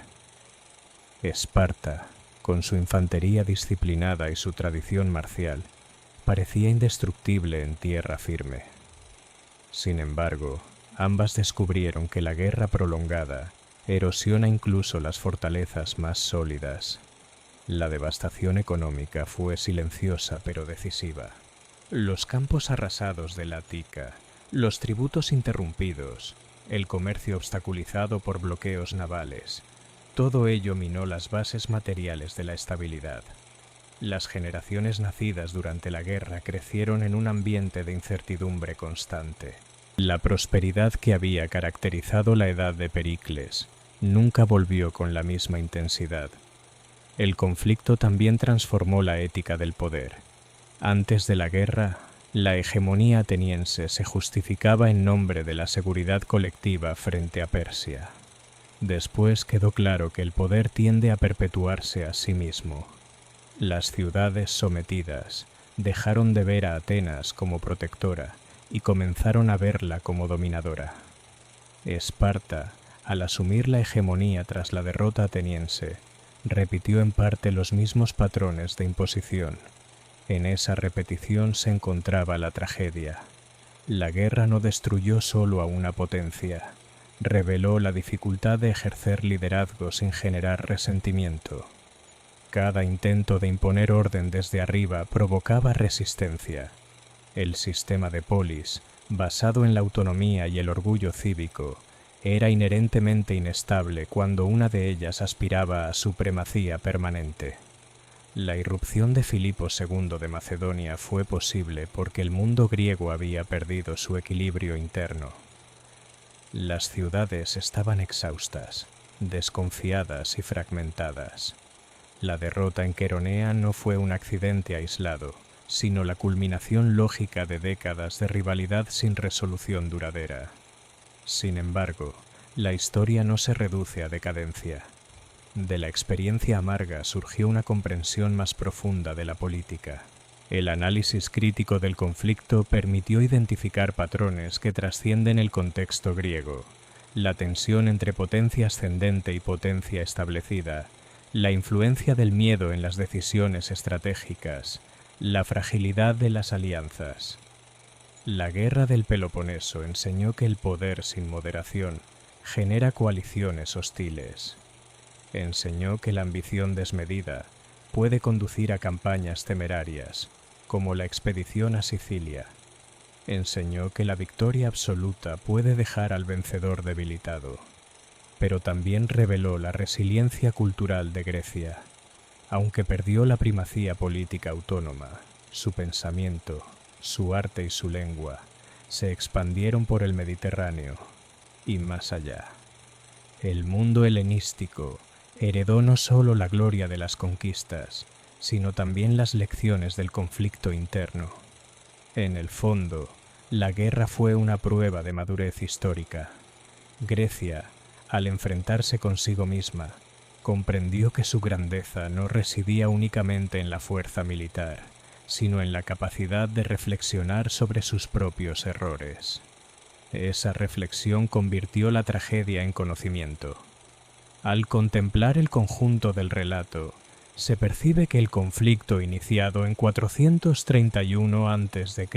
Esparta, con su infantería disciplinada y su tradición marcial, parecía indestructible en tierra firme. Sin embargo, ambas descubrieron que la guerra prolongada erosiona incluso las fortalezas más sólidas. La devastación económica fue silenciosa pero decisiva. Los campos arrasados de la Ática, los tributos interrumpidos, el comercio obstaculizado por bloqueos navales, todo ello minó las bases materiales de la estabilidad. Las generaciones nacidas durante la guerra crecieron en un ambiente de incertidumbre constante. La prosperidad que había caracterizado la edad de Pericles nunca volvió con la misma intensidad. El conflicto también transformó la ética del poder. Antes de la guerra, la hegemonía ateniense se justificaba en nombre de la seguridad colectiva frente a Persia. Después quedó claro que el poder tiende a perpetuarse a sí mismo. Las ciudades sometidas dejaron de ver a Atenas como protectora y comenzaron a verla como dominadora. Esparta, al asumir la hegemonía tras la derrota ateniense, repitió en parte los mismos patrones de imposición. En esa repetición se encontraba la tragedia. La guerra no destruyó solo a una potencia, reveló la dificultad de ejercer liderazgo sin generar resentimiento. Cada intento de imponer orden desde arriba provocaba resistencia. El sistema de polis, basado en la autonomía y el orgullo cívico, era inherentemente inestable cuando una de ellas aspiraba a supremacía permanente. La irrupción de Filipo II de Macedonia fue posible porque el mundo griego había perdido su equilibrio interno. Las ciudades estaban exhaustas, desconfiadas y fragmentadas. La derrota en Queronea no fue un accidente aislado, sino la culminación lógica de décadas de rivalidad sin resolución duradera. Sin embargo, la historia no se reduce a decadencia. De la experiencia amarga surgió una comprensión más profunda de la política. El análisis crítico del conflicto permitió identificar patrones que trascienden el contexto griego, la tensión entre potencia ascendente y potencia establecida, la influencia del miedo en las decisiones estratégicas, la fragilidad de las alianzas. La guerra del Peloponeso enseñó que el poder sin moderación genera coaliciones hostiles. Enseñó que la ambición desmedida puede conducir a campañas temerarias, como la expedición a Sicilia. Enseñó que la victoria absoluta puede dejar al vencedor debilitado. Pero también reveló la resiliencia cultural de Grecia. Aunque perdió la primacía política autónoma, su pensamiento, su arte y su lengua se expandieron por el Mediterráneo y más allá. El mundo helenístico heredó no solo la gloria de las conquistas, sino también las lecciones del conflicto interno. En el fondo, la guerra fue una prueba de madurez histórica. Grecia, al enfrentarse consigo misma, comprendió que su grandeza no residía únicamente en la fuerza militar, sino en la capacidad de reflexionar sobre sus propios errores. Esa reflexión convirtió la tragedia en conocimiento. Al contemplar el conjunto del relato, se percibe que el conflicto iniciado en 431 a.C.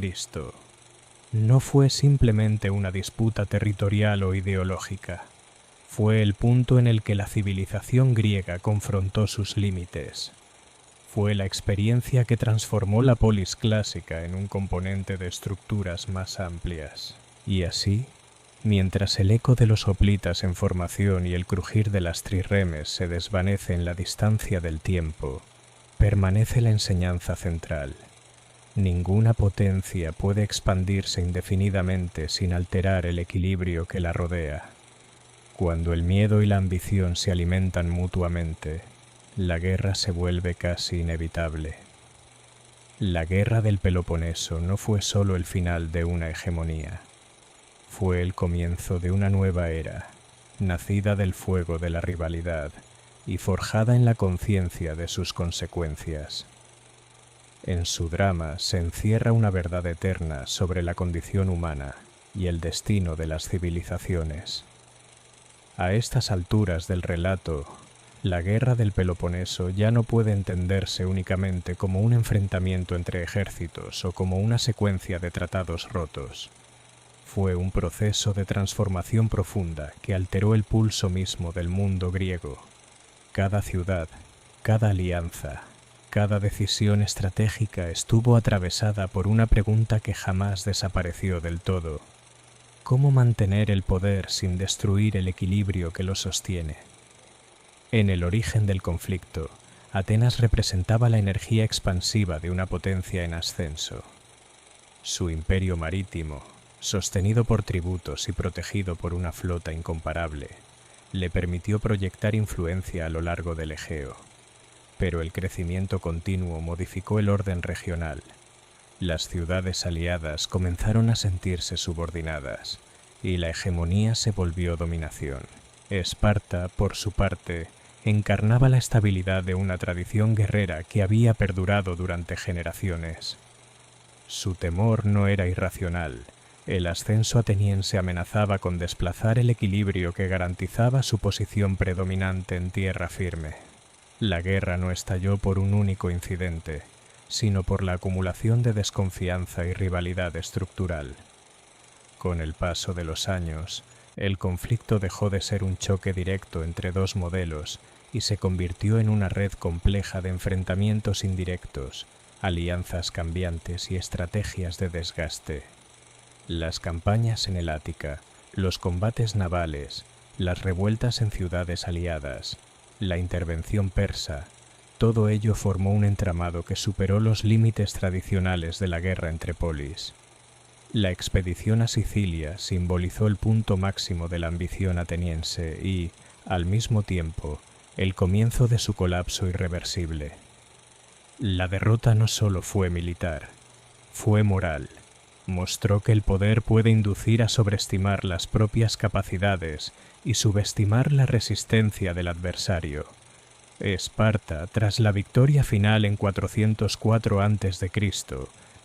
no fue simplemente una disputa territorial o ideológica. Fue el punto en el que la civilización griega confrontó sus límites. Fue la experiencia que transformó la polis clásica en un componente de estructuras más amplias. Y así, mientras el eco de los hoplitas en formación y el crujir de las trirremes se desvanece en la distancia del tiempo, permanece la enseñanza central. Ninguna potencia puede expandirse indefinidamente sin alterar el equilibrio que la rodea. Cuando el miedo y la ambición se alimentan mutuamente, la guerra se vuelve casi inevitable. La guerra del Peloponeso no fue solo el final de una hegemonía, fue el comienzo de una nueva era, nacida del fuego de la rivalidad y forjada en la conciencia de sus consecuencias. En su drama se encierra una verdad eterna sobre la condición humana y el destino de las civilizaciones. A estas alturas del relato, la guerra del Peloponeso ya no puede entenderse únicamente como un enfrentamiento entre ejércitos o como una secuencia de tratados rotos. Fue un proceso de transformación profunda que alteró el pulso mismo del mundo griego. Cada ciudad, cada alianza, cada decisión estratégica estuvo atravesada por una pregunta que jamás desapareció del todo. ¿Cómo mantener el poder sin destruir el equilibrio que lo sostiene? En el origen del conflicto, Atenas representaba la energía expansiva de una potencia en ascenso. Su imperio marítimo, sostenido por tributos y protegido por una flota incomparable, le permitió proyectar influencia a lo largo del Egeo. Pero el crecimiento continuo modificó el orden regional. Las ciudades aliadas comenzaron a sentirse subordinadas, y la hegemonía se volvió dominación. Esparta, por su parte, encarnaba la estabilidad de una tradición guerrera que había perdurado durante generaciones. Su temor no era irracional. El ascenso ateniense amenazaba con desplazar el equilibrio que garantizaba su posición predominante en tierra firme. La guerra no estalló por un único incidente, sino por la acumulación de desconfianza y rivalidad estructural. Con el paso de los años, el conflicto dejó de ser un choque directo entre dos modelos y se convirtió en una red compleja de enfrentamientos indirectos, alianzas cambiantes y estrategias de desgaste. Las campañas en el Ática, los combates navales, las revueltas en ciudades aliadas, la intervención persa, todo ello formó un entramado que superó los límites tradicionales de la guerra entre polis. La expedición a Sicilia simbolizó el punto máximo de la ambición ateniense y, al mismo tiempo, el comienzo de su colapso irreversible. La derrota no solo fue militar, fue moral. Mostró que el poder puede inducir a sobreestimar las propias capacidades y subestimar la resistencia del adversario. Esparta, tras la victoria final en 404 a.C.,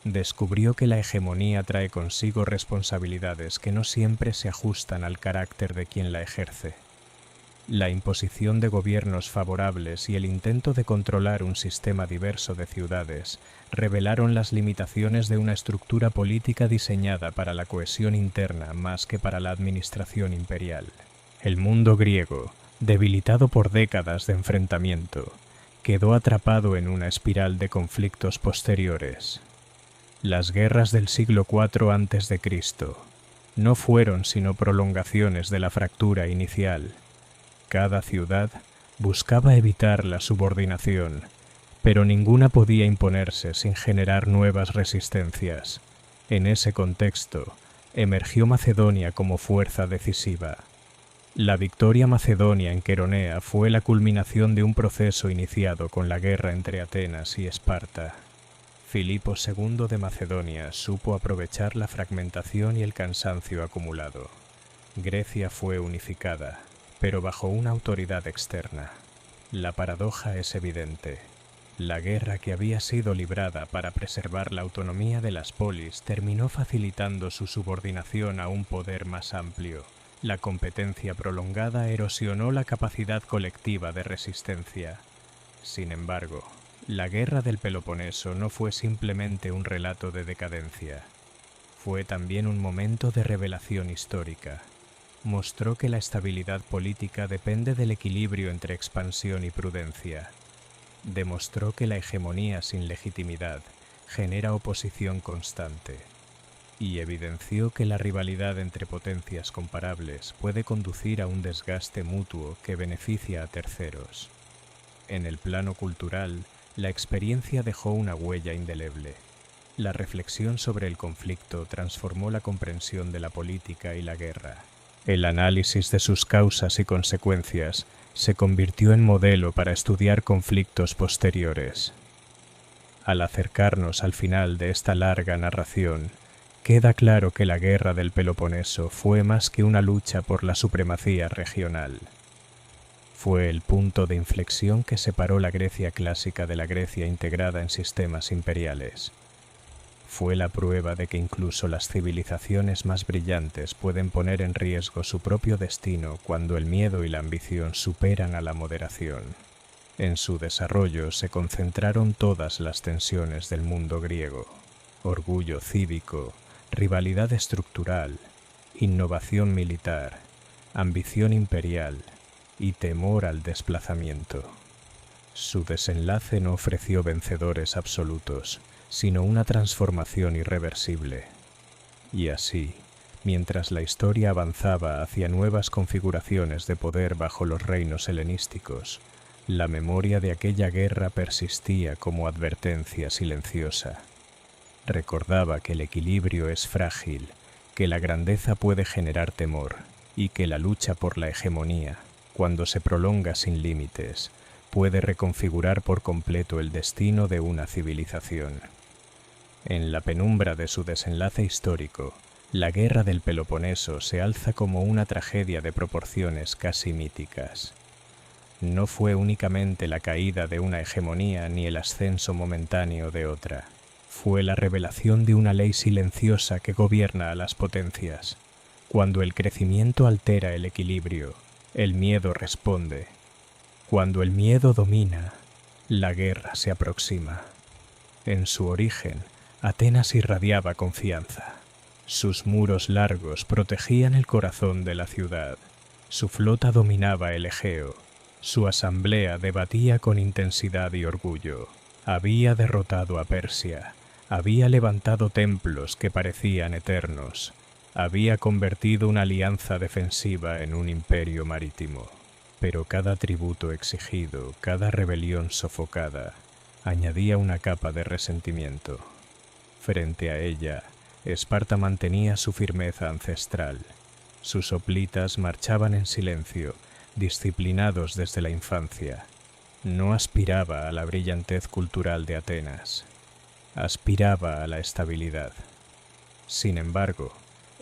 descubrió que la hegemonía trae consigo responsabilidades que no siempre se ajustan al carácter de quien la ejerce. La imposición de gobiernos favorables y el intento de controlar un sistema diverso de ciudades revelaron las limitaciones de una estructura política diseñada para la cohesión interna más que para la administración imperial. El mundo griego, debilitado por décadas de enfrentamiento, quedó atrapado en una espiral de conflictos posteriores. Las guerras del siglo IV a.C. no fueron sino prolongaciones de la fractura inicial. Cada ciudad buscaba evitar la subordinación, pero ninguna podía imponerse sin generar nuevas resistencias. En ese contexto, emergió Macedonia como fuerza decisiva. La victoria macedonia en Queronea fue la culminación de un proceso iniciado con la guerra entre Atenas y Esparta. Filipo II de Macedonia supo aprovechar la fragmentación y el cansancio acumulado. Grecia fue unificada, pero bajo una autoridad externa. La paradoja es evidente. La guerra que había sido librada para preservar la autonomía de las polis terminó facilitando su subordinación a un poder más amplio. La competencia prolongada erosionó la capacidad colectiva de resistencia. Sin embargo, la guerra del Peloponeso no fue simplemente un relato de decadencia. Fue también un momento de revelación histórica. Mostró que la estabilidad política depende del equilibrio entre expansión y prudencia. Demostró que la hegemonía sin legitimidad genera oposición constante. Y evidenció que la rivalidad entre potencias comparables puede conducir a un desgaste mutuo que beneficia a terceros. En el plano cultural, la experiencia dejó una huella indeleble. La reflexión sobre el conflicto transformó la comprensión de la política y la guerra. El análisis de sus causas y consecuencias se convirtió en modelo para estudiar conflictos posteriores. Al acercarnos al final de esta larga narración, queda claro que la guerra del Peloponeso fue más que una lucha por la supremacía regional. Fue el punto de inflexión que separó la Grecia clásica de la Grecia integrada en sistemas imperiales. Fue la prueba de que incluso las civilizaciones más brillantes pueden poner en riesgo su propio destino cuando el miedo y la ambición superan a la moderación. En su desarrollo se concentraron todas las tensiones del mundo griego: orgullo cívico, rivalidad estructural, innovación militar, ambición imperial y temor al desplazamiento. Su desenlace no ofreció vencedores absolutos, sino una transformación irreversible. Y así, mientras la historia avanzaba hacia nuevas configuraciones de poder bajo los reinos helenísticos, la memoria de aquella guerra persistía como advertencia silenciosa. Recordaba que el equilibrio es frágil, que la grandeza puede generar temor y que la lucha por la hegemonía, cuando se prolonga sin límites, puede reconfigurar por completo el destino de una civilización. En la penumbra de su desenlace histórico, la guerra del Peloponeso se alza como una tragedia de proporciones casi míticas. No fue únicamente la caída de una hegemonía ni el ascenso momentáneo de otra. Fue la revelación de una ley silenciosa que gobierna a las potencias. Cuando el crecimiento altera el equilibrio, el miedo responde. Cuando el miedo domina, la guerra se aproxima. En su origen, Atenas irradiaba confianza. Sus muros largos protegían el corazón de la ciudad. Su flota dominaba el Egeo. Su asamblea debatía con intensidad y orgullo. Había derrotado a Persia. Había levantado templos que parecían eternos. Había convertido una alianza defensiva en un imperio marítimo. Pero cada tributo exigido, cada rebelión sofocada, añadía una capa de resentimiento. Frente a ella, Esparta mantenía su firmeza ancestral. Sus hoplitas marchaban en silencio, disciplinados desde la infancia. No aspiraba a la brillantez cultural de Atenas. Aspiraba a la estabilidad. Sin embargo,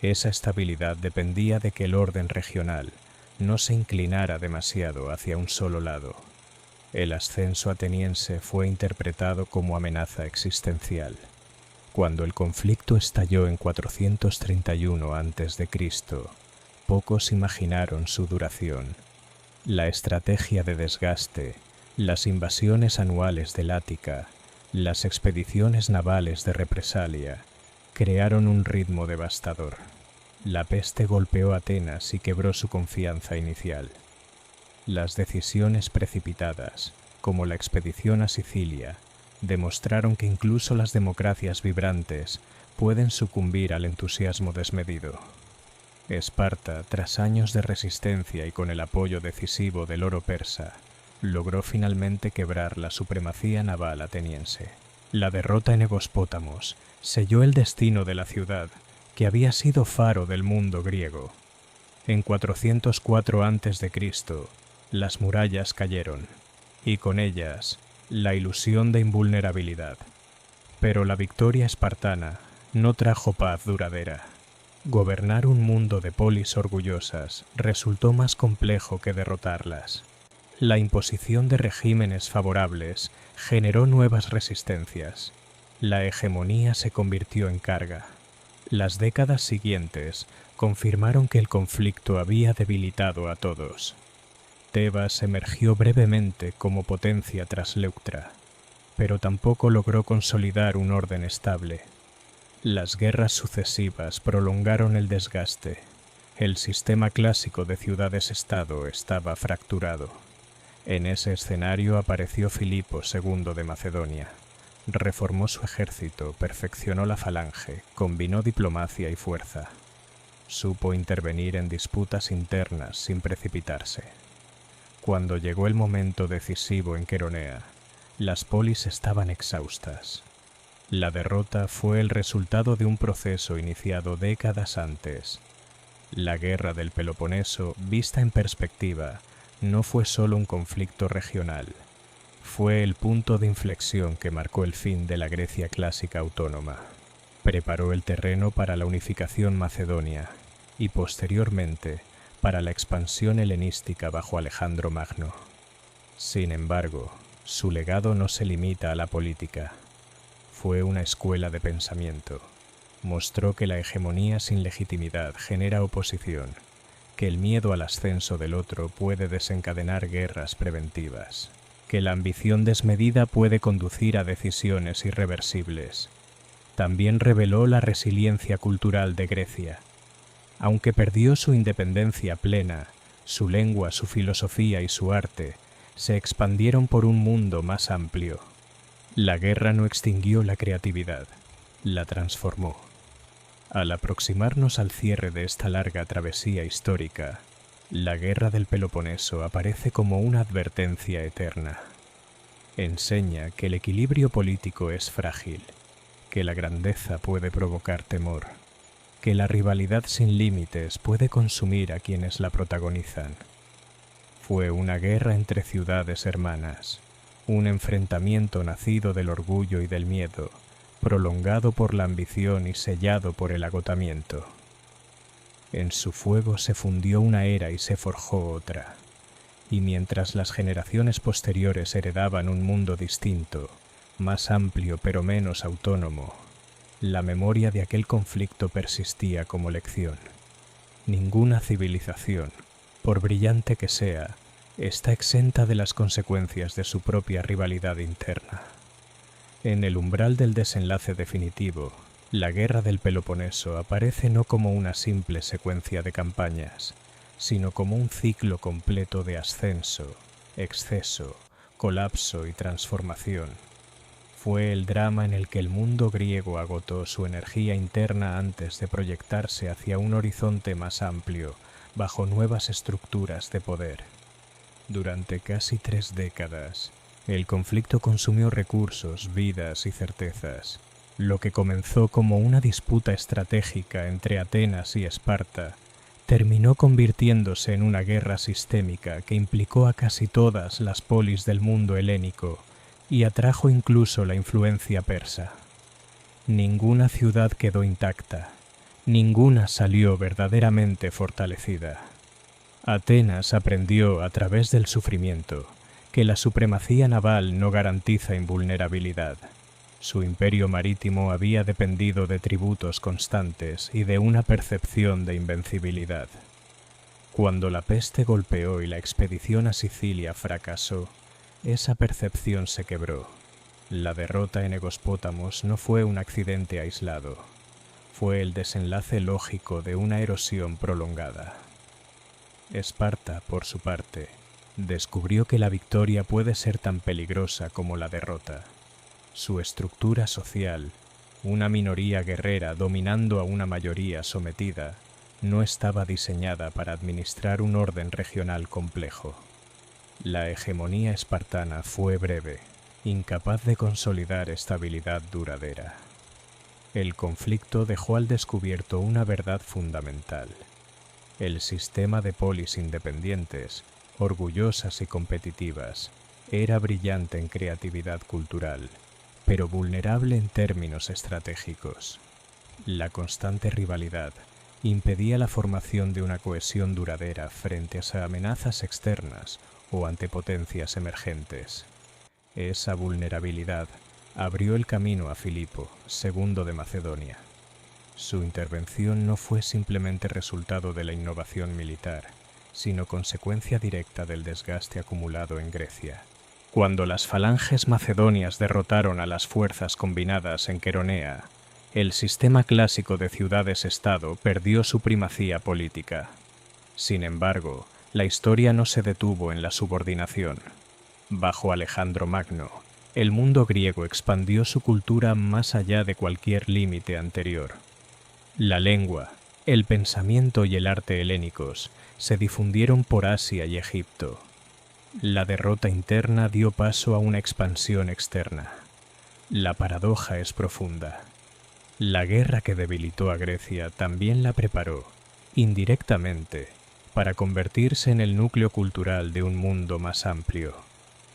esa estabilidad dependía de que el orden regional no se inclinara demasiado hacia un solo lado. El ascenso ateniense fue interpretado como amenaza existencial. Cuando el conflicto estalló en 431 a.C., pocos imaginaron su duración. La estrategia de desgaste, las invasiones anuales del Ática, las expediciones navales de represalia, crearon un ritmo devastador. La peste golpeó Atenas y quebró su confianza inicial. Las decisiones precipitadas, como la expedición a Sicilia, demostraron que incluso las democracias vibrantes pueden sucumbir al entusiasmo desmedido. Esparta, tras años de resistencia y con el apoyo decisivo del oro persa, logró finalmente quebrar la supremacía naval ateniense. La derrota en Egospótamos selló el destino de la ciudad, que había sido faro del mundo griego. En 404 a.C., las murallas cayeron, y con ellas la ilusión de invulnerabilidad. Pero la victoria espartana no trajo paz duradera. Gobernar un mundo de polis orgullosas resultó más complejo que derrotarlas. La imposición de regímenes favorables generó nuevas resistencias. La hegemonía se convirtió en carga. Las décadas siguientes confirmaron que el conflicto había debilitado a todos. Tebas emergió brevemente como potencia tras Leuctra, pero tampoco logró consolidar un orden estable. Las guerras sucesivas prolongaron el desgaste. El sistema clásico de ciudades-estado estaba fracturado. En ese escenario apareció Filipo II de Macedonia. Reformó su ejército, perfeccionó la falange, combinó diplomacia y fuerza. Supo intervenir en disputas internas sin precipitarse. Cuando llegó el momento decisivo en Queronea, las polis estaban exhaustas. La derrota fue el resultado de un proceso iniciado décadas antes. La guerra del Peloponeso, vista en perspectiva, no fue solo un conflicto regional. Fue el punto de inflexión que marcó el fin de la Grecia clásica autónoma. Preparó el terreno para la unificación macedonia y, posteriormente, para la expansión helenística bajo Alejandro Magno. Sin embargo, su legado no se limita a la política. Fue una escuela de pensamiento. Mostró que la hegemonía sin legitimidad genera oposición, que el miedo al ascenso del otro puede desencadenar guerras preventivas, que la ambición desmedida puede conducir a decisiones irreversibles. También reveló la resiliencia cultural de Grecia. Aunque perdió su independencia plena, su lengua, su filosofía y su arte se expandieron por un mundo más amplio. La guerra no extinguió la creatividad, la transformó. Al aproximarnos al cierre de esta larga travesía histórica, la guerra del Peloponeso aparece como una advertencia eterna. Enseña que el equilibrio político es frágil, que la grandeza puede provocar temor, que la rivalidad sin límites puede consumir a quienes la protagonizan. Fue una guerra entre ciudades hermanas, un enfrentamiento nacido del orgullo y del miedo, prolongado por la ambición y sellado por el agotamiento. En su fuego se fundió una era y se forjó otra, y mientras las generaciones posteriores heredaban un mundo distinto, más amplio pero menos autónomo, la memoria de aquel conflicto persistía como lección. Ninguna civilización, por brillante que sea, está exenta de las consecuencias de su propia rivalidad interna. En el umbral del desenlace definitivo, la guerra del Peloponeso aparece no como una simple secuencia de campañas, sino como un ciclo completo de ascenso, exceso, colapso y transformación. Fue el drama en el que el mundo griego agotó su energía interna antes de proyectarse hacia un horizonte más amplio, bajo nuevas estructuras de poder. Durante casi 3 décadas, el conflicto consumió recursos, vidas y certezas. Lo que comenzó como una disputa estratégica entre Atenas y Esparta terminó convirtiéndose en una guerra sistémica que implicó a casi todas las polis del mundo helénico y atrajo incluso la influencia persa. Ninguna ciudad quedó intacta, ninguna salió verdaderamente fortalecida. Atenas aprendió a través del sufrimiento que la supremacía naval no garantiza invulnerabilidad. Su imperio marítimo había dependido de tributos constantes y de una percepción de invencibilidad. Cuando la peste golpeó y la expedición a Sicilia fracasó, esa percepción se quebró. La derrota en Egospótamos no fue un accidente aislado, fue el desenlace lógico de una erosión prolongada. Esparta, por su parte, descubrió que la victoria puede ser tan peligrosa como la derrota. Su estructura social, una minoría guerrera dominando a una mayoría sometida, no estaba diseñada para administrar un orden regional complejo. La hegemonía espartana fue breve, incapaz de consolidar estabilidad duradera. El conflicto dejó al descubierto una verdad fundamental. El sistema de polis independientes, orgullosas y competitivas, era brillante en creatividad cultural, pero vulnerable en términos estratégicos. La constante rivalidad impedía la formación de una cohesión duradera frente a amenazas externas o ante potencias emergentes. Esa vulnerabilidad abrió el camino a Filipo, segundo de Macedonia. Su intervención no fue simplemente resultado de la innovación militar, sino consecuencia directa del desgaste acumulado en Grecia. Cuando las falanges macedonias derrotaron a las fuerzas combinadas en Queronea, el sistema clásico de ciudades-estado perdió su primacía política. Sin embargo, la historia no se detuvo en la subordinación. Bajo Alejandro Magno, el mundo griego expandió su cultura más allá de cualquier límite anterior. La lengua, el pensamiento y el arte helénicos se difundieron por Asia y Egipto. La derrota interna dio paso a una expansión externa. La paradoja es profunda. La guerra que debilitó a Grecia también la preparó, indirectamente, para convertirse en el núcleo cultural de un mundo más amplio.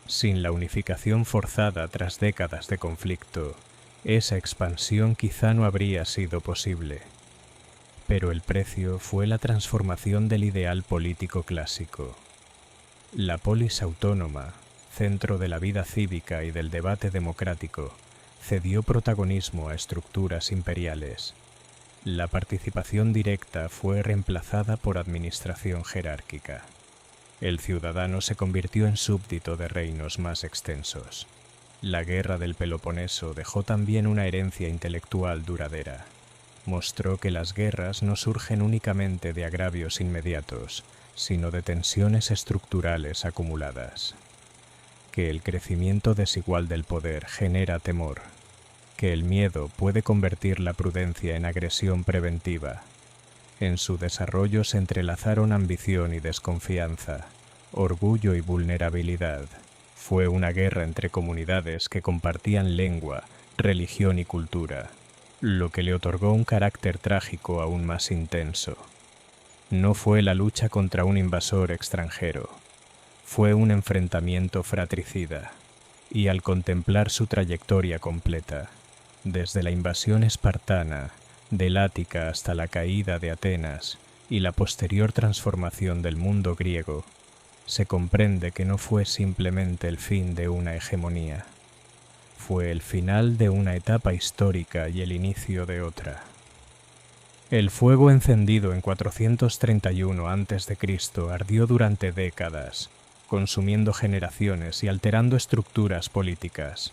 Sin la unificación forzada tras décadas de conflicto, esa expansión quizá no habría sido posible. Pero el precio fue la transformación del ideal político clásico. La polis autónoma, centro de la vida cívica y del debate democrático, cedió protagonismo a estructuras imperiales. La participación directa fue reemplazada por administración jerárquica. El ciudadano se convirtió en súbdito de reinos más extensos. La guerra del Peloponeso dejó también una herencia intelectual duradera. Mostró que las guerras no surgen únicamente de agravios inmediatos, sino de tensiones estructurales acumuladas. Que el crecimiento desigual del poder genera temor. Que el miedo puede convertir la prudencia en agresión preventiva. En su desarrollo se entrelazaron ambición y desconfianza, orgullo y vulnerabilidad. Fue una guerra entre comunidades que compartían lengua, religión y cultura, lo que le otorgó un carácter trágico aún más intenso. No fue la lucha contra un invasor extranjero, fue un enfrentamiento fratricida, y al contemplar su trayectoria completa, desde la invasión espartana, del Ática hasta la caída de Atenas y la posterior transformación del mundo griego, se comprende que no fue simplemente el fin de una hegemonía, fue el final de una etapa histórica y el inicio de otra. El fuego encendido en 431 a.C. ardió durante décadas, consumiendo generaciones y alterando estructuras políticas.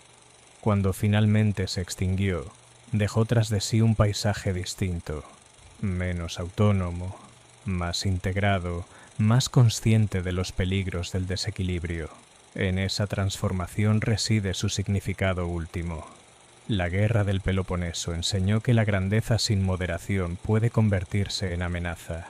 Cuando finalmente se extinguió, dejó tras de sí un paisaje distinto, menos autónomo, más integrado, más consciente de los peligros del desequilibrio. En esa transformación reside su significado último. La guerra del Peloponeso enseñó que la grandeza sin moderación puede convertirse en amenaza,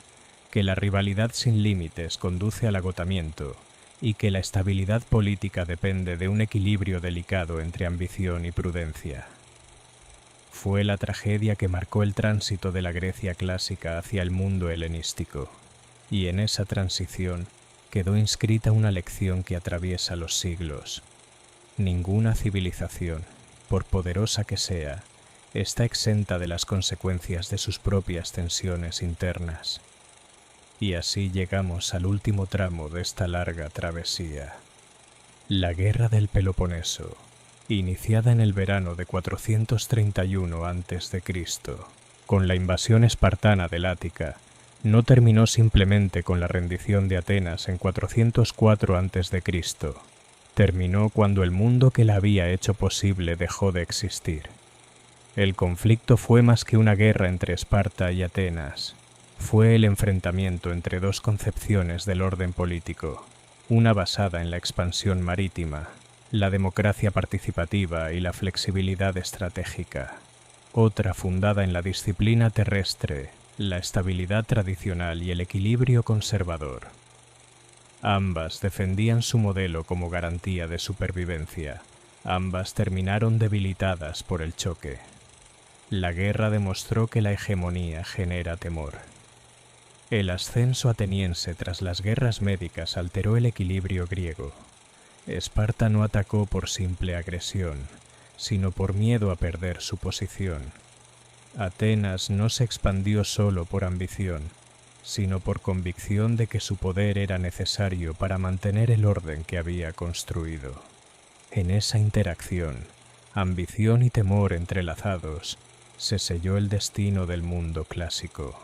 que la rivalidad sin límites conduce al agotamiento y que la estabilidad política depende de un equilibrio delicado entre ambición y prudencia. Fue la tragedia que marcó el tránsito de la Grecia clásica hacia el mundo helenístico, y en esa transición quedó inscrita una lección que atraviesa los siglos. Ninguna civilización, por poderosa que sea, está exenta de las consecuencias de sus propias tensiones internas. Y así llegamos al último tramo de esta larga travesía. La guerra del Peloponeso, iniciada en el verano de 431 a.C., con la invasión espartana del Ática, no terminó simplemente con la rendición de Atenas en 404 a.C., terminó cuando el mundo que la había hecho posible dejó de existir. El conflicto fue más que una guerra entre Esparta y Atenas. Fue el enfrentamiento entre dos concepciones del orden político, una basada en la expansión marítima, la democracia participativa y la flexibilidad estratégica, otra fundada en la disciplina terrestre, la estabilidad tradicional y el equilibrio conservador. Ambas defendían su modelo como garantía de supervivencia. Ambas terminaron debilitadas por el choque. La guerra demostró que la hegemonía genera temor. El ascenso ateniense tras las guerras médicas alteró el equilibrio griego. Esparta no atacó por simple agresión, sino por miedo a perder su posición. Atenas no se expandió solo por ambición, sino por convicción de que su poder era necesario para mantener el orden que había construido. En esa interacción, ambición y temor entrelazados, se selló el destino del mundo clásico.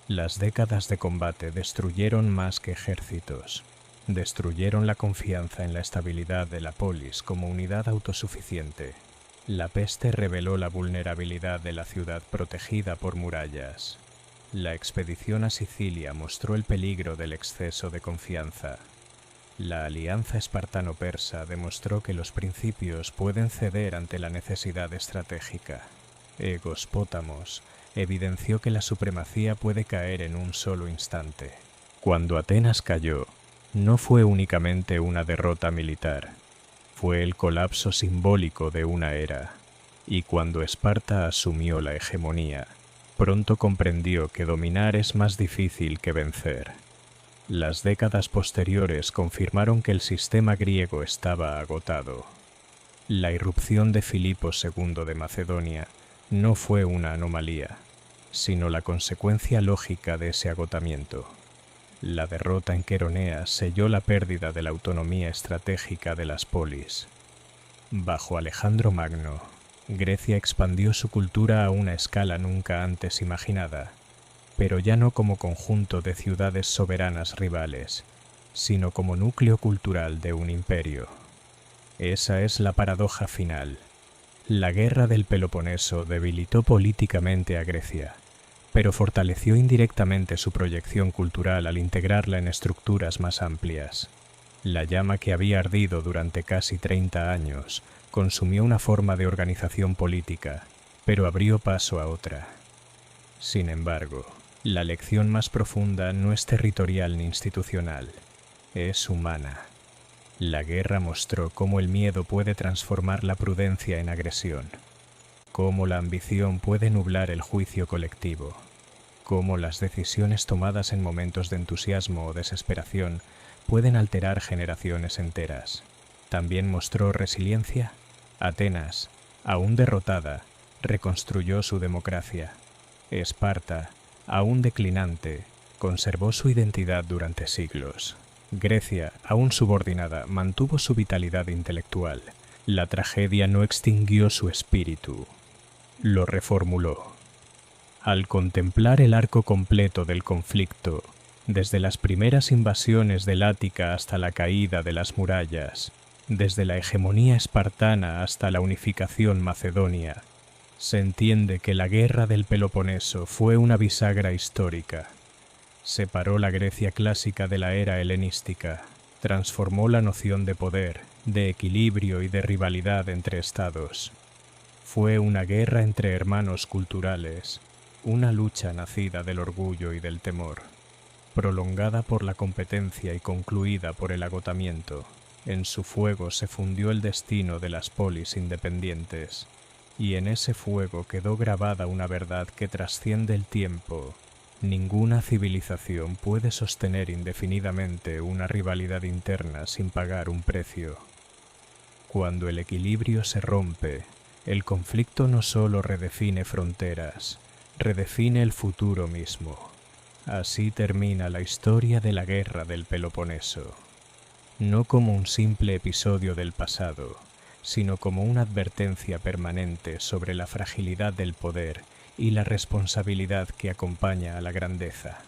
Las décadas de combate destruyeron más que ejércitos. Destruyeron la confianza en la estabilidad de la polis como unidad autosuficiente. La peste reveló la vulnerabilidad de la ciudad protegida por murallas. La expedición a Sicilia mostró el peligro del exceso de confianza. La alianza espartano-persa demostró que los principios pueden ceder ante la necesidad estratégica. Egos Pótamos evidenció que la supremacía puede caer en un solo instante. Cuando Atenas cayó, no fue únicamente una derrota militar, fue el colapso simbólico de una era. y cuando Esparta asumió la hegemonía, pronto comprendió que dominar es más difícil que vencer. Las décadas posteriores confirmaron que el sistema griego estaba agotado. La irrupción de Filipo II de Macedonia no fue una anomalía, sino la consecuencia lógica de ese agotamiento. La derrota en Queronea selló la pérdida de la autonomía estratégica de las polis. Bajo Alejandro Magno, Grecia expandió su cultura a una escala nunca antes imaginada, pero ya no como conjunto de ciudades soberanas rivales, sino como núcleo cultural de un imperio. Esa es la paradoja final. La guerra del Peloponeso debilitó políticamente a Grecia, pero fortaleció indirectamente su proyección cultural al integrarla en estructuras más amplias. La llama que había ardido durante casi 30 años consumió una forma de organización política, pero abrió paso a otra. Sin embargo, la lección más profunda no es territorial ni institucional, es humana. La guerra mostró cómo el miedo puede transformar la prudencia en agresión, cómo la ambición puede nublar el juicio colectivo, cómo las decisiones tomadas en momentos de entusiasmo o desesperación pueden alterar generaciones enteras. También mostró resiliencia. Atenas, aún derrotada, reconstruyó su democracia. Esparta, aún declinante, conservó su identidad durante siglos. Grecia, aún subordinada, mantuvo su vitalidad intelectual. La tragedia no extinguió su espíritu, lo reformuló. Al contemplar el arco completo del conflicto, desde las primeras invasiones del Ática hasta la caída de las murallas, desde la hegemonía espartana hasta la unificación macedonia, se entiende que la guerra del Peloponeso fue una bisagra histórica. Separó la Grecia clásica de la era helenística, transformó la noción de poder, de equilibrio y de rivalidad entre estados. Fue una guerra entre hermanos culturales, una lucha nacida del orgullo y del temor, prolongada por la competencia y concluida por el agotamiento. En su fuego se fundió el destino de las polis independientes, y en ese fuego quedó grabada una verdad que trasciende el tiempo. Ninguna civilización puede sostener indefinidamente una rivalidad interna sin pagar un precio. Cuando el equilibrio se rompe, el conflicto no solo redefine fronteras, redefine el futuro mismo. Así termina la historia de la guerra del Peloponeso. No como un simple episodio del pasado, sino como una advertencia permanente sobre la fragilidad del poder y la responsabilidad que acompaña a la grandeza.